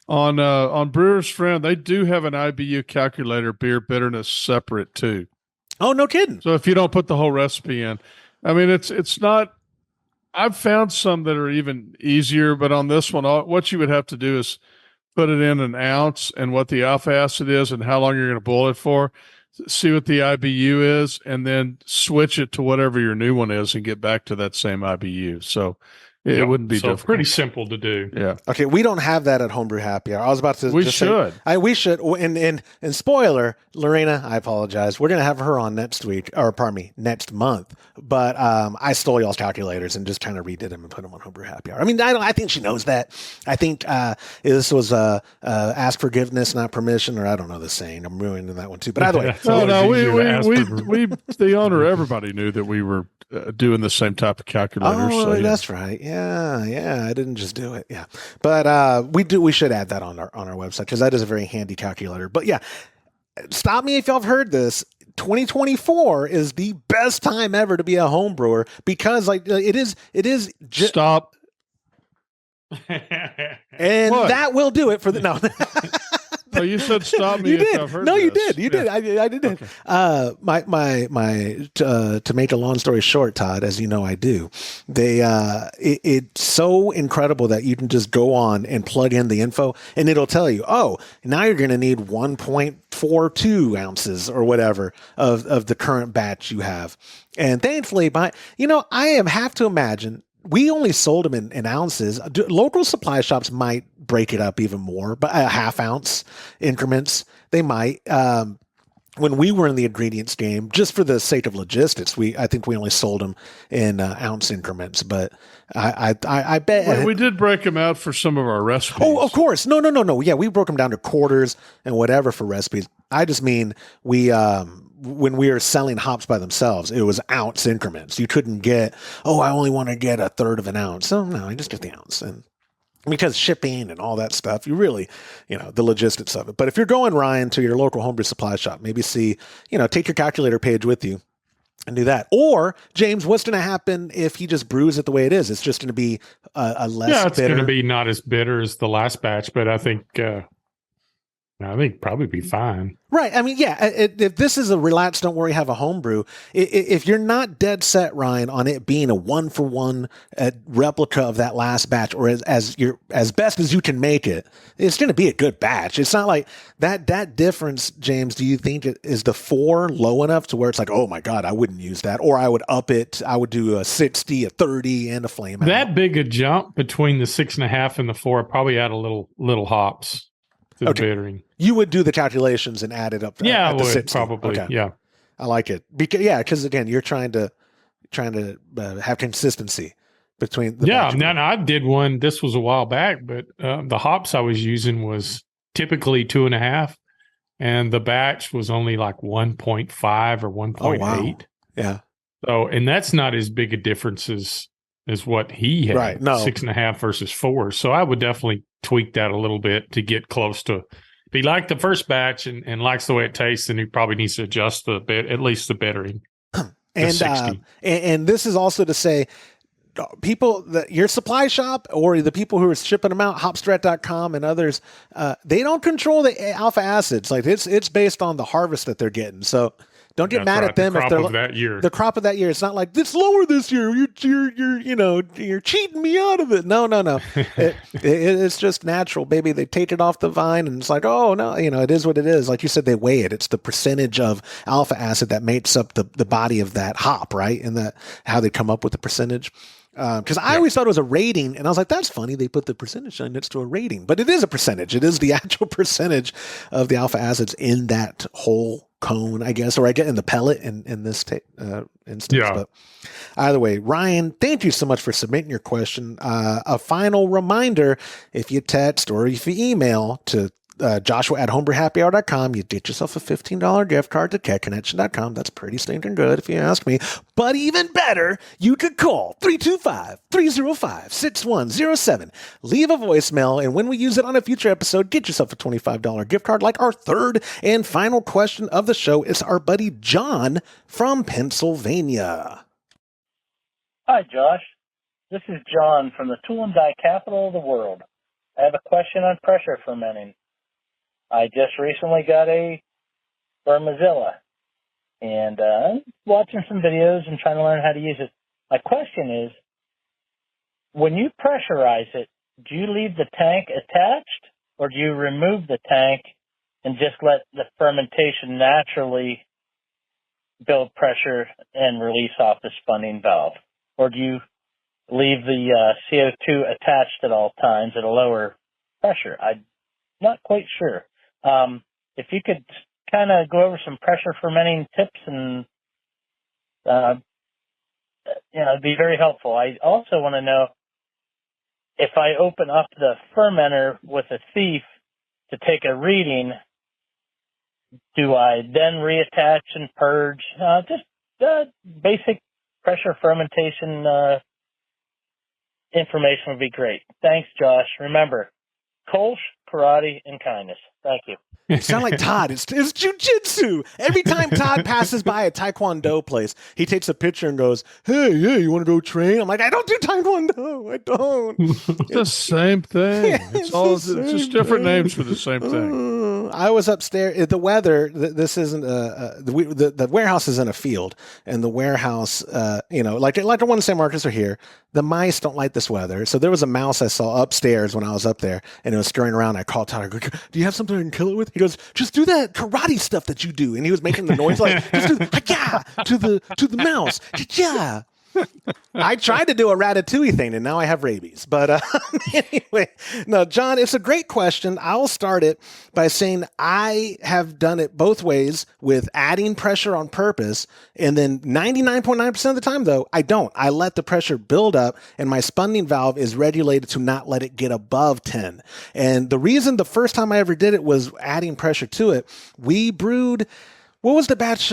On Brewer's Friend, they do have an IBU calculator, beer bitterness separate too. Oh, no kidding. So if you don't put the whole recipe in, I mean, it's not. I've found some that are even easier, but on this one, what you would have to do is put it in an ounce and what the alpha acid is and how long you're going to boil it for, see what the IBU is, and then switch it to whatever your new one is and get back to that same IBU. So it wouldn't be difficult. Pretty simple to do. Yeah. Okay, we don't have that at Homebrew Happy Hour. I was about to. We should. We should. And spoiler, Lorena, I apologize. We're going to have her on next month. But I stole y'all's calculators and just kind of redid them and put them on Homebrew Happy Hour. I mean, I think she knows that. I think this was ask forgiveness, not permission, or I don't know the saying. I'm ruining that one too. But either way, we the owner, everybody knew that we were doing the same type of calculator. Oh, that's right. Yeah. I didn't just do it. Yeah, but we should add that on our website because that is a very handy calculator. But yeah, stop me if y'all have heard this. 2024 is the best time ever to be a home brewer because it is. Stop. And that will do it for the no. Oh, you said stop me You if did. I've heard No, you this. did. You did. I did. To make a long story short, Todd, as you know, I do. It's so incredible that you can just go on and plug in the info, and it'll tell you, oh, now you're going to need 1.42 ounces or whatever of the current batch you have. And thankfully, I have to imagine we only sold them in ounces. Local supply shops might break it up even more, but a half ounce increments, they might. When we were in the ingredients game, just for the sake of logistics, I think we only sold them in ounce increments. But I bet we did break them out for some of our recipes. Oh, of course, no. Yeah, we broke them down to quarters and whatever for recipes. I just mean when we were selling hops by themselves, it was ounce increments. You couldn't get, I only want to get a third of an ounce. So no, I just get the ounce. And because shipping and all that stuff, you really, the logistics of it. But if you're going, Ryan, to your local homebrew supply shop, maybe take your calculator page with you and do that. Or, James, what's going to happen if he just brews it the way it is? It's just going to be a less bitter. Yeah, it's going to be not as bitter as the last batch, but I think probably be fine. Right. I mean, yeah, if this is a relax, don't worry, have a homebrew, if you're not dead set, Ryan, on it being a 1-for-1 replica of that last batch, or as best as you can make it, it's going to be a good batch. It's not like that difference, James. Do you think is the 4 low enough to where it's like, oh my God, I wouldn't use that, or I would up it. I would do a 60, a 30, and a flame out. That big a jump between the 6.5 and the 4, I'd probably add a little hops to the bittering. You would do the calculations and add it up. Yeah, at the I would 60. probably. Okay. Yeah, I like it because again, you're trying to have consistency between. I did one. This was a while back, but the hops I was using was typically 2.5, and the batch was only like 1.5 or 1.8. Oh, wow. Yeah. So, and that's not as big a difference as what he had. Right. No. 6.5 versus 4. So I would definitely tweak that a little bit to get close to. If he liked the first batch and likes the way it tastes, then he probably needs to adjust at least the bittering. And this is also to say, people, your supply shop or the people who are shipping them out, hopstrat.com and others, they don't control the alpha acids. Like it's based on the harvest that they're getting. So don't get mad at them if they're the crop of that year. It's not like it's lower this year. You're cheating me out of it. No. It's just natural, baby. They take it off the vine, and it's like, oh no, it is what it is. Like you said, they weigh it. It's the percentage of alpha acid that makes up the body of that hop, right? And that how they come up with the percentage. Because I always thought it was a rating, and I was like, that's funny. They put the percentage sign next to a rating, but it is a percentage. It is the actual percentage of the alpha acids in that whole cone, I guess, or I get in the pellet in this instance. Yeah. But either way, Ryan, thank you so much for submitting your question. A final reminder, if you text or if you email to Joshua@homebrewhappyhour.com, you get yourself a $15 gift card to kegconnection.com. That's pretty stinking good if you ask me. But even better, you could call 325-305-6107. Leave a voicemail, and when we use it on a future episode, get yourself a $25 gift card. Like our third and final question of the show is our buddy John from Pennsylvania. Hi, Josh. This is John from the tool and die capital of the world. I have a question on pressure fermenting. I just recently got a Vermizilla, and watching some videos and trying to learn how to use it. My question is, when you pressurize it, do you leave the tank attached, or do you remove the tank and just let the fermentation naturally build pressure and release off the spunding valve? Or do you leave the CO2 attached at all times at a lower pressure? I'm not quite sure. If you could kind of go over some pressure fermenting tips, and it'd be very helpful. I also want to know, if I open up the fermenter with a thief to take a reading, do I then reattach and purge? Just basic pressure fermentation information would be great. Thanks, Josh. Remember, Kolsch, karate, and kindness. Thank you. You sound like Todd. It's jujitsu. Every time Todd passes by a taekwondo place, he takes a picture and goes, hey, you want to go train? I'm like, I don't do taekwondo. I don't. It's the same thing. It's just different names for the same thing. I was upstairs. The weather. This isn't the warehouse is in a field, and the warehouse, like the one in San Marcos are here. The mice don't like this weather, so there was a mouse I saw upstairs when I was up there, and it was scurrying around. I called Tyler. Do you have something I can kill it with? He goes, just do that karate stuff that you do, and he was making the noise like just do to the mouse. Yeah. I tried to do a ratatouille thing, and now I have rabies. But anyway, no, John, it's a great question. I'll start it by saying I have done it both ways with adding pressure on purpose. And then 99.9% of the time, though, I don't. I let the pressure build up, and my spunding valve is regulated to not let it get above 10. And the reason the first time I ever did it was adding pressure to it. We brewed, what was the batch?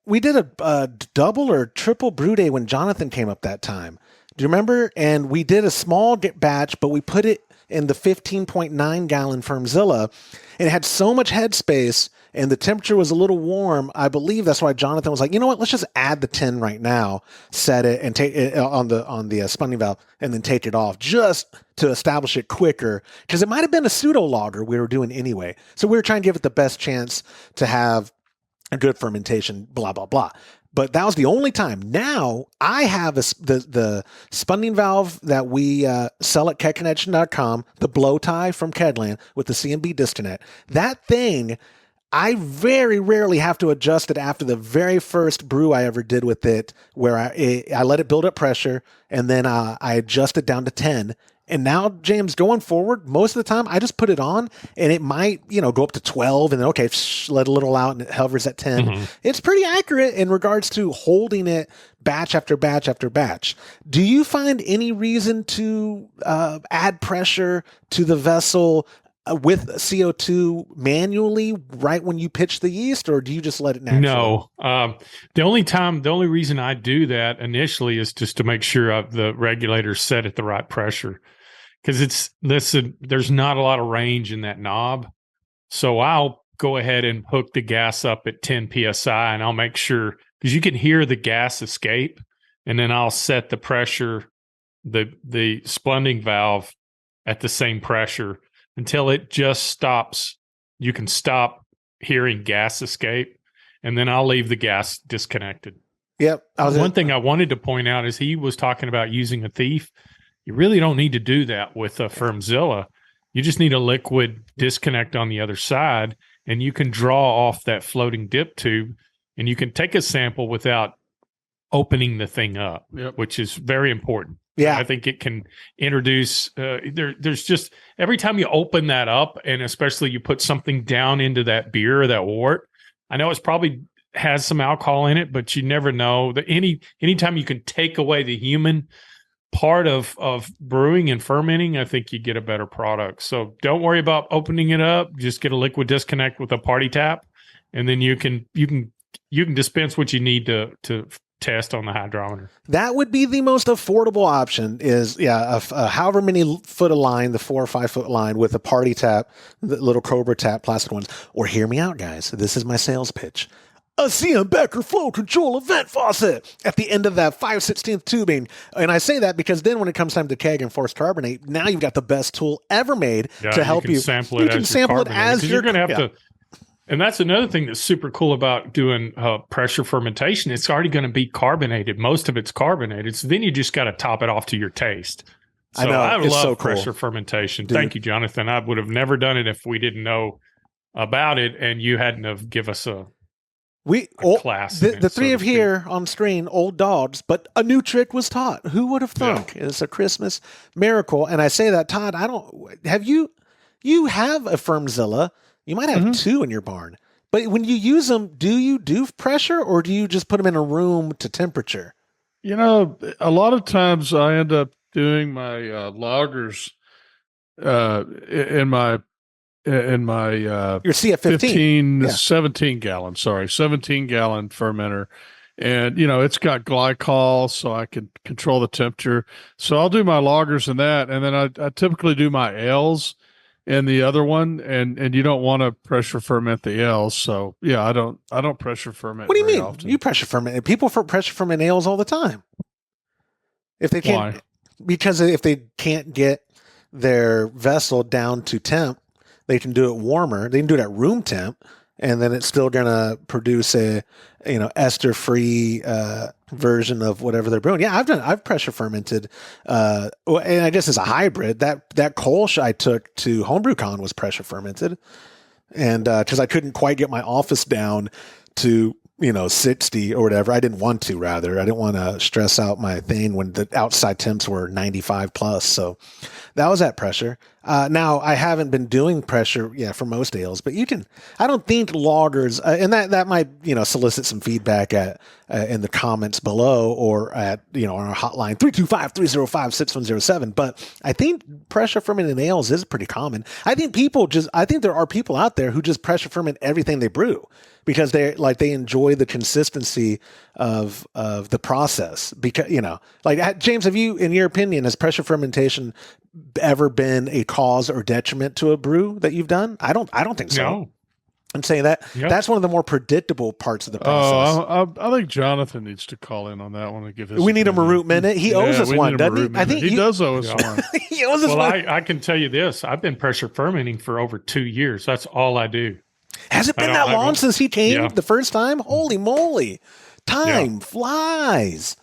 We did a double or triple brew day when Jonathan came up that time. Do you remember? And we did a small batch, but we put it in the 15.9 gallon Firmzilla. And it had so much headspace, and the temperature was a little warm. I believe that's why Jonathan was like, you know what? Let's just add the 10 right now, set it, and take it on the spunding valve, and then take it off just to establish it quicker. Because it might have been a pseudo lager we were doing anyway. So we were trying to give it the best chance to have a good fermentation, blah, blah, blah. But that was the only time. Now I have the spunding valve that we sell at kegconnection.com, the blow tie from Kedland with the CMB disconnect. That thing, I very rarely have to adjust it after the very first brew I ever did with it, where I let it build up pressure, and then I adjust it down to 10. And now, James, going forward, most of the time, I just put it on, and it might, go up to 12, and then, okay, let a little out, and it hovers at 10. Mm-hmm. It's pretty accurate in regards to holding it batch after batch after batch. Do you find any reason to add pressure to the vessel with CO2 manually right when you pitch the yeast, or do you just let it naturally? No. The only reason I do that initially is just to make sure the regulator's set at the right pressure. Because there's not a lot of range in that knob. So I'll go ahead and hook the gas up at 10 PSI, and I'll make sure, because you can hear the gas escape, and then I'll set the pressure, the spunding valve at the same pressure until it just stops. You can stop hearing gas escape, and then I'll leave the gas disconnected. Yep. One thing I wanted to point out is he was talking about using a thief. You really don't need to do that with a Firmzilla. You just need a liquid disconnect on the other side, and you can draw off that floating dip tube, and you can take a sample without opening the thing up, which is very important. Yeah. I think it can introduce, there's just, every time you open that up, and especially you put something down into that beer or that wort, I know it's probably has some alcohol in it, but you never know. Anytime you can take away the human part of brewing and fermenting, I think you get a better product. So don't worry about opening it up. Just get a liquid disconnect with a party tap, and then you can dispense what you need to test on the hydrometer. That would be the most affordable option is, however many foot of line, the 4 or 5 foot line with a party tap, the little Cobra tap, plastic ones. Or hear me out, guys. This is my sales pitch. A CM Becker flow control event faucet at the end of that 5/16 tubing. And I say that because then when it comes time to keg and forced carbonate, now you've got the best tool ever made to help you. Sample it you can sample it as you're going to have to. And that's another thing that's super cool about doing pressure fermentation. It's already going to be carbonated. Most of it's carbonated. So then you just got to top it off to your taste. So I know. I love so pressure fermentation. Dude. Thank you, Jonathan. I would have never done it if we didn't know about it and you hadn't have give us a class. The three of here on screen, old dogs, but a new trick was taught. Who would have thunk? Yeah. It's a Christmas miracle. And I say that, Todd, you have a Firmzilla. You might have two in your barn, but when you use them, do you do pressure or do you just put them in a room to temperature? A lot of times I end up doing my lagers in my your CF15 17 gallon fermenter, and it's got glycol, so I can control the temperature. So I'll do my lagers in that, and then I typically do my ales in the other one, and you don't want to pressure ferment the ales. So I don't pressure ferment. What do you mean? Often. You pressure ferment? People pressure ferment ales all the time. If they can't, because if they can't get their vessel down to temp, they can do it warmer. They can do it at room temp, and then it's still going to produce a, ester-free version of whatever they're brewing. Yeah, I've pressure fermented, and I guess it's a hybrid. That Kolsch I took to HomebrewCon was pressure fermented, and because I couldn't quite get my office down to 60 or whatever. I didn't want to, rather. I didn't want to stress out my thing when the outside temps were 95 plus. So that was at pressure. Now I haven't been doing pressure, for most ales, but I don't think lagers, and that might, solicit some feedback in the comments below or at, on our hotline 325-305-6107. But I think pressure fermented ales is pretty common. I think there are people out there who just pressure ferment everything they brew, because they enjoy the consistency of the process. Because, James, have you, in your opinion, has pressure fermentation ever been a cause or detriment to a brew that you've done? I don't think so. No. I'm saying that that's one of the more predictable parts of the process. I think Jonathan needs to call in on that one and give his. We need a Marut minute. He owes us one, doesn't he? I think he does owe us one. He owes us one. I can tell you this: I've been pressure fermenting for over 2 years. That's all I do. Has it been that long since he came the first time? Holy moly. Time flies.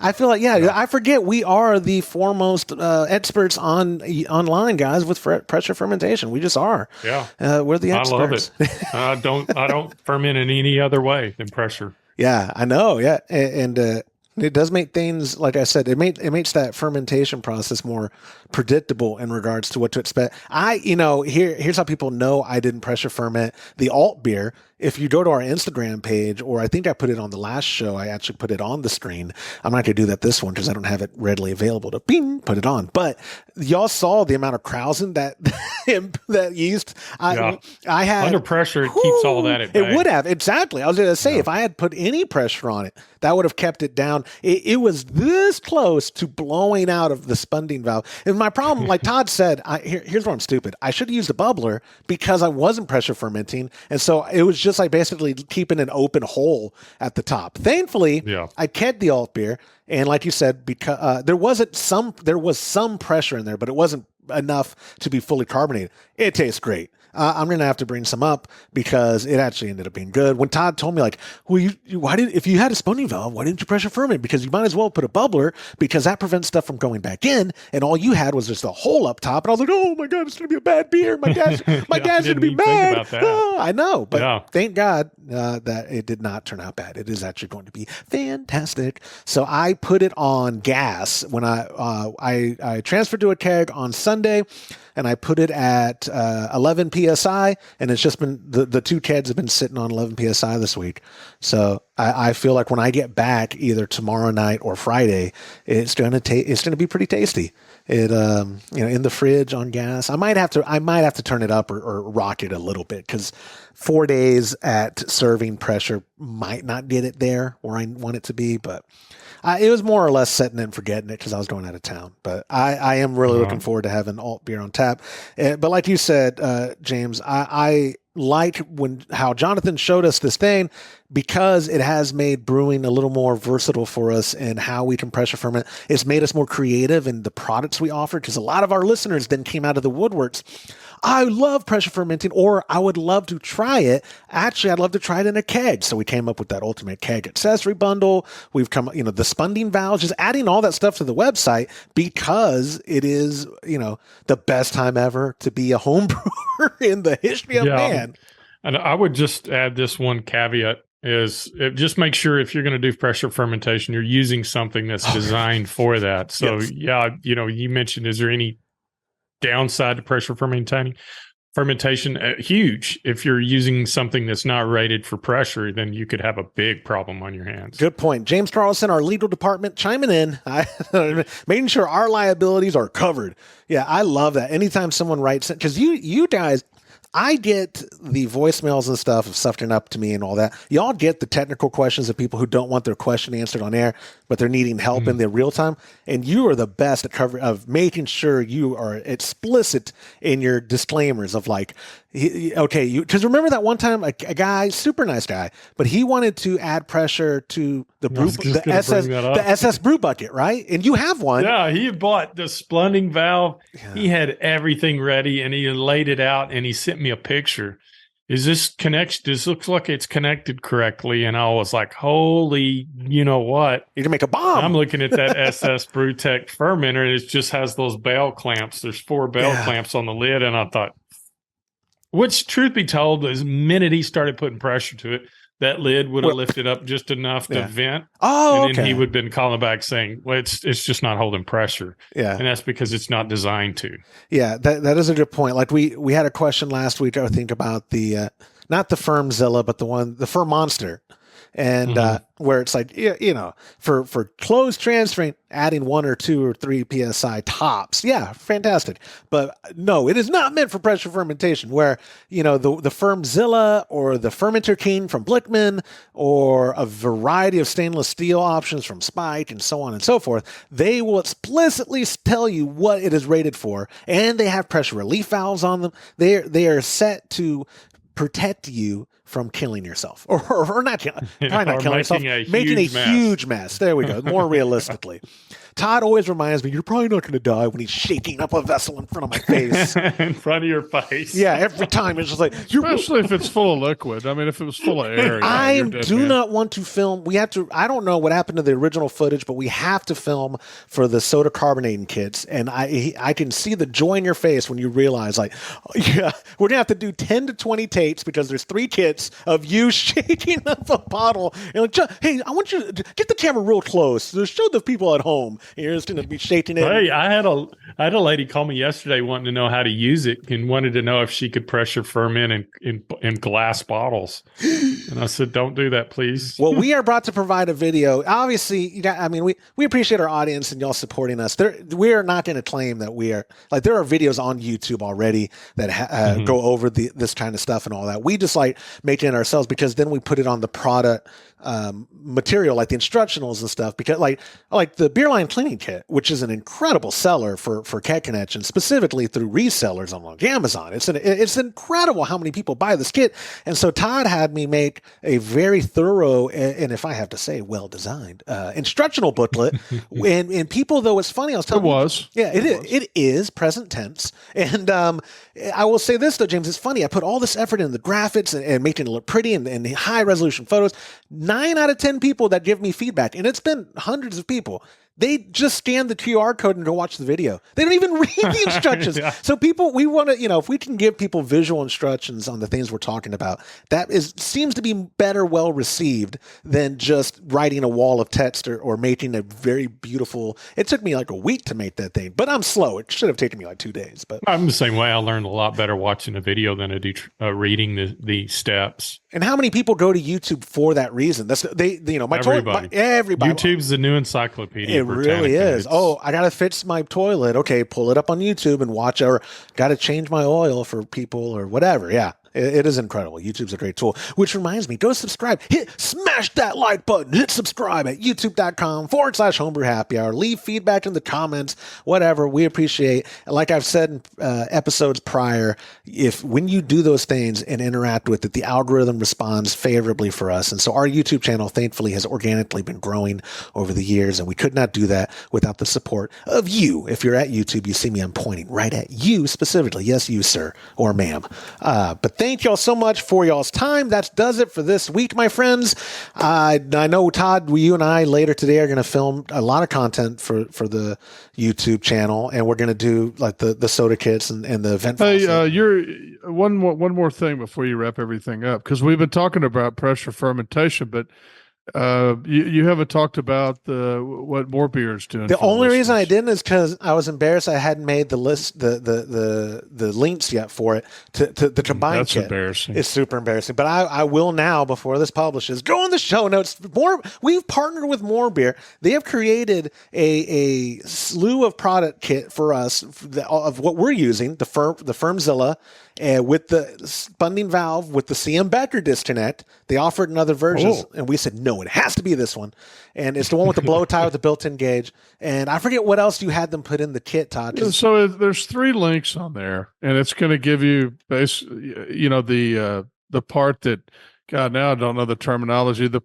I feel like, I forget we are the foremost experts online, guys, with pressure fermentation. We just are. Yeah. We're the experts. I love it. I don't ferment in any other way than pressure. Yeah, I know. Yeah. And it does make things, like I said, it makes that fermentation process more predictable in regards to what to expect. Here's how people know I didn't pressure ferment the alt beer. If you go to our Instagram page, or I think I put it on the last show, I actually put it on the screen. I'm not going to do that this one because I don't have it readily available to put it on. But y'all saw the amount of Krausen that yeast. I had under pressure. It keeps all that at bay. It would have, exactly. I was going to say, if I had put any pressure on it, that would have kept it down. It was this close to blowing out of the Spunding valve. And my problem, like Todd said, here's where I'm stupid. I should have used a bubbler because I wasn't pressure fermenting, and so it was just like basically keeping an open hole at the top. Thankfully, I kegged the alt beer, and like you said, because there was some pressure in there, but it wasn't enough to be fully carbonated. It tastes great. I'm going to have to bring some up because it actually ended up being good. When Todd told me, like, well, if you had a Spunding valve, why didn't you pressure ferment? Because you might as well put a bubbler, because that prevents stuff from going back in. And all you had was just a hole up top. And I was like, oh my God, it's going to be a bad beer. My dad's going to be mad. Oh, I know. But thank God that it did not turn out bad. It is actually going to be fantastic. So I put it on gas when I transferred to a keg on Sunday. And I put it at 11 PSI, and it's just been, the two kegs have been sitting on 11 PSI this week. So I feel like when I get back either tomorrow night or Friday, it's going to be pretty tasty. It, in the fridge on gas, I might have to turn it up or rock it a little bit, because 4 days at serving pressure might not get it there where I want it to be, but it was more or less setting it and forgetting it because I was going out of town. But I am really looking forward to having alt beer on tap. But like you said, James, I liked how Jonathan showed us this thing, because it has made brewing a little more versatile for us and how we can pressure ferment. It's made us more creative in the products we offer, because a lot of our listeners then came out of the woodworks. I love pressure fermenting, or I would love to try it. Actually, I'd love to try it in a keg. So we came up with that ultimate keg accessory bundle. We've come, the Spunding valves, just adding all that stuff to the website, because it is, the best time ever to be a home brewer in the history of man. And I would just add this one caveat is just make sure if you're going to do pressure fermentation, you're using something that's designed for that. So you mentioned, is there any downside to pressure fermentation? Huge. If you're using something that's not rated for pressure, then you could have a big problem on your hands. Good point. James Carlson, our legal department, chiming in, making sure our liabilities are covered. Yeah, I love that. Anytime someone writes it, because you guys, I get the voicemails and stuff of stuff turned up to me and all that. Y'all get the technical questions of people who don't want their question answered on air, but they're needing help in the real time. And you are the best at making sure you are explicit in your disclaimers of like, okay, because remember that one time a guy, super nice guy, but he wanted to add pressure to the SS brew bucket, right? And you have one. Yeah, he bought the Spunding valve. Yeah. He had everything ready, and he laid it out, and he sent me a picture. Is this connection? This looks like it's connected correctly. And I was like, holy, you know what? You can make a bomb. I'm looking at that SS BrewTech fermenter, and it just has those bell clamps. There's 4 bell clamps on the lid, and I thought, which, truth be told, the minute he started putting pressure to it, that lid would have lifted up just enough to vent. Oh, and then he would have been calling back saying, well, it's just not holding pressure. Yeah. And that's because it's not designed to. Yeah, that is a good point. Like we had a question last week, I think, about the not the Firmzilla, but the Firm Monster. And where it's like, you know, for closed transferring, adding 1 or 2 or 3 psi tops, yeah, fantastic. But no, it is not meant for pressure fermentation. Where, you know, the Firmzilla or the Fermenter King from Blickman or a variety of stainless steel options from Spike and so on and so forth, they will explicitly tell you what it is rated for, and they have pressure relief valves on them. They are set to protect you from killing yourself, or not killing, probably not killing yourself, making a huge mess. There we go. More realistically. Todd always reminds me, you're probably not going to die when he's shaking up a vessel in front of my face. In front of your face. Yeah, every time it's just like, especially if it's full of liquid. I mean, if it was full of air. I do not want to film. We have to, I don't know what happened to the original footage, but we have to film for the soda carbonating kits. And I can see the joy in your face when you realize, like, yeah, we're going to have to do 10 to 20 takes because there's 3 kits of you shaking up a bottle. And like, hey, I want you to get the camera real close to show the people at home. You're just going to be shaking it. Hey, I had a lady call me yesterday wanting to know how to use it and wanted to know if she could pressure ferment in glass bottles. And I said, don't do that, please. Well, we are brought to provide a video. Obviously, I mean, we appreciate our audience and y'all supporting us. We are not going to claim that we are, like, there are videos on YouTube already that go over this kind of stuff and all that. We just like making it ourselves because then we put it on the product material, like the instructionals and stuff, because like the beer line cleaning kit, which is an incredible seller for Keg Connection, specifically through resellers on like Amazon. It's incredible how many people buy this kit. And so Todd had me make a very thorough, and if I have to say, well-designed instructional booklet. and people, though, it's funny, I was telling you. Yeah, it is present tense. And I will say this, though, James, it's funny. I put all this effort in the graphics and making it look pretty and high-resolution photos. 9 out of 10 people that give me feedback, and it's been hundreds of people, they just scan the QR code and go watch the video. They don't even read the instructions. Yeah. So people, we want to, if we can give people visual instructions on the things we're talking about, that seems to be better well received than just writing a wall of text or making a very beautiful. It took me like a week to make that thing, but I'm slow. It should have taken me like 2 days. But I'm the same way. I learned a lot better watching a video than I do reading the steps. And how many people go to YouTube for that reason? Everybody. YouTube's the new encyclopedia. It really is. Oh, I got to fix my toilet. Okay, pull it up on YouTube and watch, or got to change my oil for people or whatever. Yeah. It is incredible. YouTube's a great tool, which reminds me, go subscribe. Smash that like button. Hit subscribe at youtube.com/homebrew happy hour. Leave feedback in the comments, whatever. We appreciate. Like I've said in episodes prior, when you do those things and interact with it, the algorithm responds favorably for us. And so our YouTube channel, thankfully, has organically been growing over the years, and we could not do that without the support of you. If you're at YouTube, you see me, I'm pointing right at you specifically. Yes, you, sir, or ma'am. But thank y'all so much for y'all's time. That does it for this week, my friends. I know, Todd, you and I later today are going to film a lot of content for the YouTube channel, and we're going to do like the soda kits and the event. Hey, you're one more thing before you wrap everything up, because we've been talking about pressure fermentation, but You haven't talked about what more beer is doing. The for only reason I listeners. didn't is because I was embarrassed I hadn't made the list, the links yet for it to the combined That's kit. embarrassing. It's super embarrassing, but I will now before this publishes. Go in the show notes. We've partnered with More Beer. They have created a slew of product kit for us of what we're using. The Firmzilla. With the Spunding valve, with the CM Becker disconnect, they offered another version, and we said, no, it has to be this one. And it's the one with the blow tie with the built-in gauge. And I forget what else you had them put in the kit, Todd. So there's 3 links on there, and it's going to give you the part that, God, now I don't know the terminology, the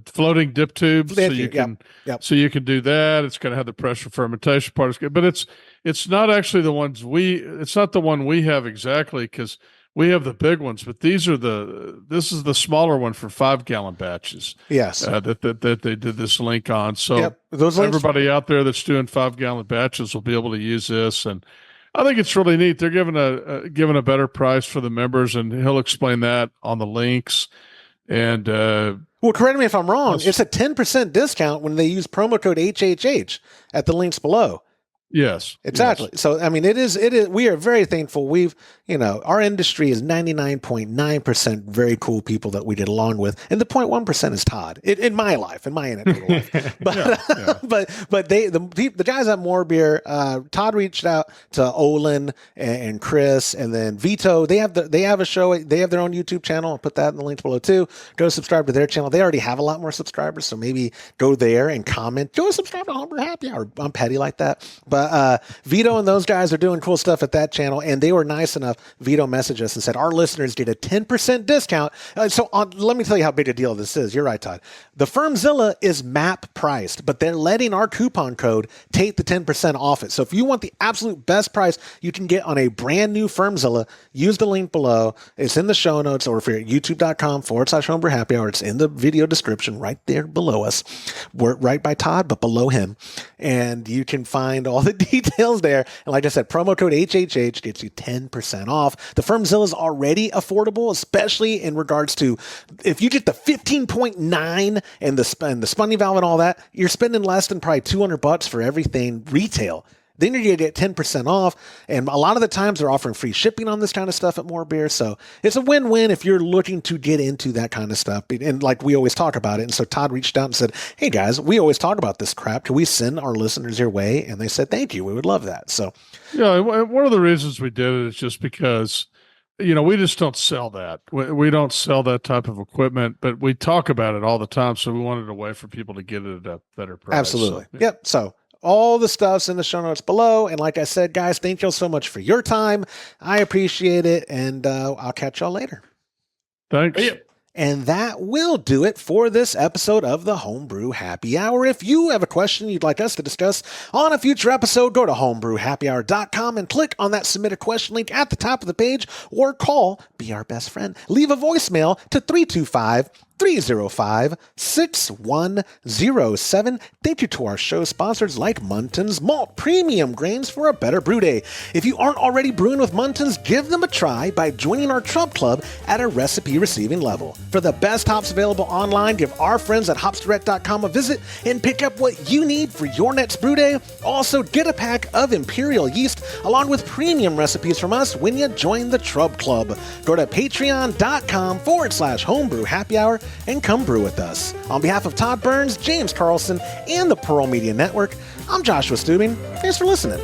floating dip tubes, so you can so you can do that. It's going to have the pressure fermentation part, but it's not actually the ones it's not the one we have exactly, because we have the big ones, but this is the smaller one for 5-gallon batches. Yes, that they did this link on. So those everybody out there that's doing 5-gallon batches will be able to use this, and I think it's really neat. They're giving a better price for the members, and he'll explain that on the links. And well, correct me if I'm wrong. It's a 10% discount when they use promo code HHH at the links below. Yes, exactly. Yes. So, I mean, it is, we are very thankful. Our industry is 99.9% very cool people that we get along with. And the 0.1% is Todd in my life, in my anecdotal life. But, but the guys at More Beer, Todd reached out to Olin and Chris, and then Vito. They have a show. They have their own YouTube channel. I'll put that in the links below too. Go subscribe to their channel. They already have a lot more subscribers. So maybe go there and comment. Go subscribe to Homebrew Happy Hour. I'm petty like that. But Vito and those guys are doing cool stuff at that channel, and they were nice enough. Vito messaged us and said, our listeners get a 10% discount. Let me tell you how big a deal this is. You're right, Todd. The Firmzilla is MAP priced, but they're letting our coupon code take the 10% off it. So if you want the absolute best price you can get on a brand new Firmzilla, use the link below. It's in the show notes, or if you're at youtube.com/homebrew happy hour, it's in the video description right there below us. We're right by Todd, but below him. And you can find all the details there. And like I said, promo code HHH gets you 10% off. The Firmzilla is already affordable, especially in regards to if you get the 15.9 and the Spunding valve and all that, you're spending less than probably $200 for everything retail. Then you're going to get 10% off. And a lot of the times they're offering free shipping on this kind of stuff at More Beer. So it's a win-win if you're looking to get into that kind of stuff. And like we always talk about it. And so Todd reached out and said, hey guys, we always talk about this crap. Can we send our listeners your way? And they said, thank you. We would love that. So yeah, one of the reasons we did it is just because, we just don't sell that. We don't sell that type of equipment, but we talk about it all the time. So we wanted a way for people to get it at a better price. Absolutely. So, Yep. So all the stuff's in the show notes below. And like I said, guys, thank you so much for your time. I appreciate it. And I'll catch y'all later. Thanks. Yeah. And that will do it for this episode of the Homebrew Happy Hour. If you have a question you'd like us to discuss on a future episode, go to homebrewhappyhour.com and click on that submit a question link at the top of the page, or call Be Our Best Friend. Leave a voicemail to 325-305-6107. Thank you to our show sponsors like Muntons Malt Premium Grains for a better brew day. If you aren't already brewing with Muntons, give them a try by joining our Trump Club at a recipe receiving level. For the best hops available online, give our friends at hopsdirect.com a visit and pick up what you need for your next brew day. Also, get a pack of Imperial yeast along with premium recipes from us when you join the Trub Club. Go to patreon.com/homebrew happy hour and come brew with us. On behalf of Todd Burns, James Carlson, and the Pearl Media Network, I'm Joshua Stubing. Thanks for listening.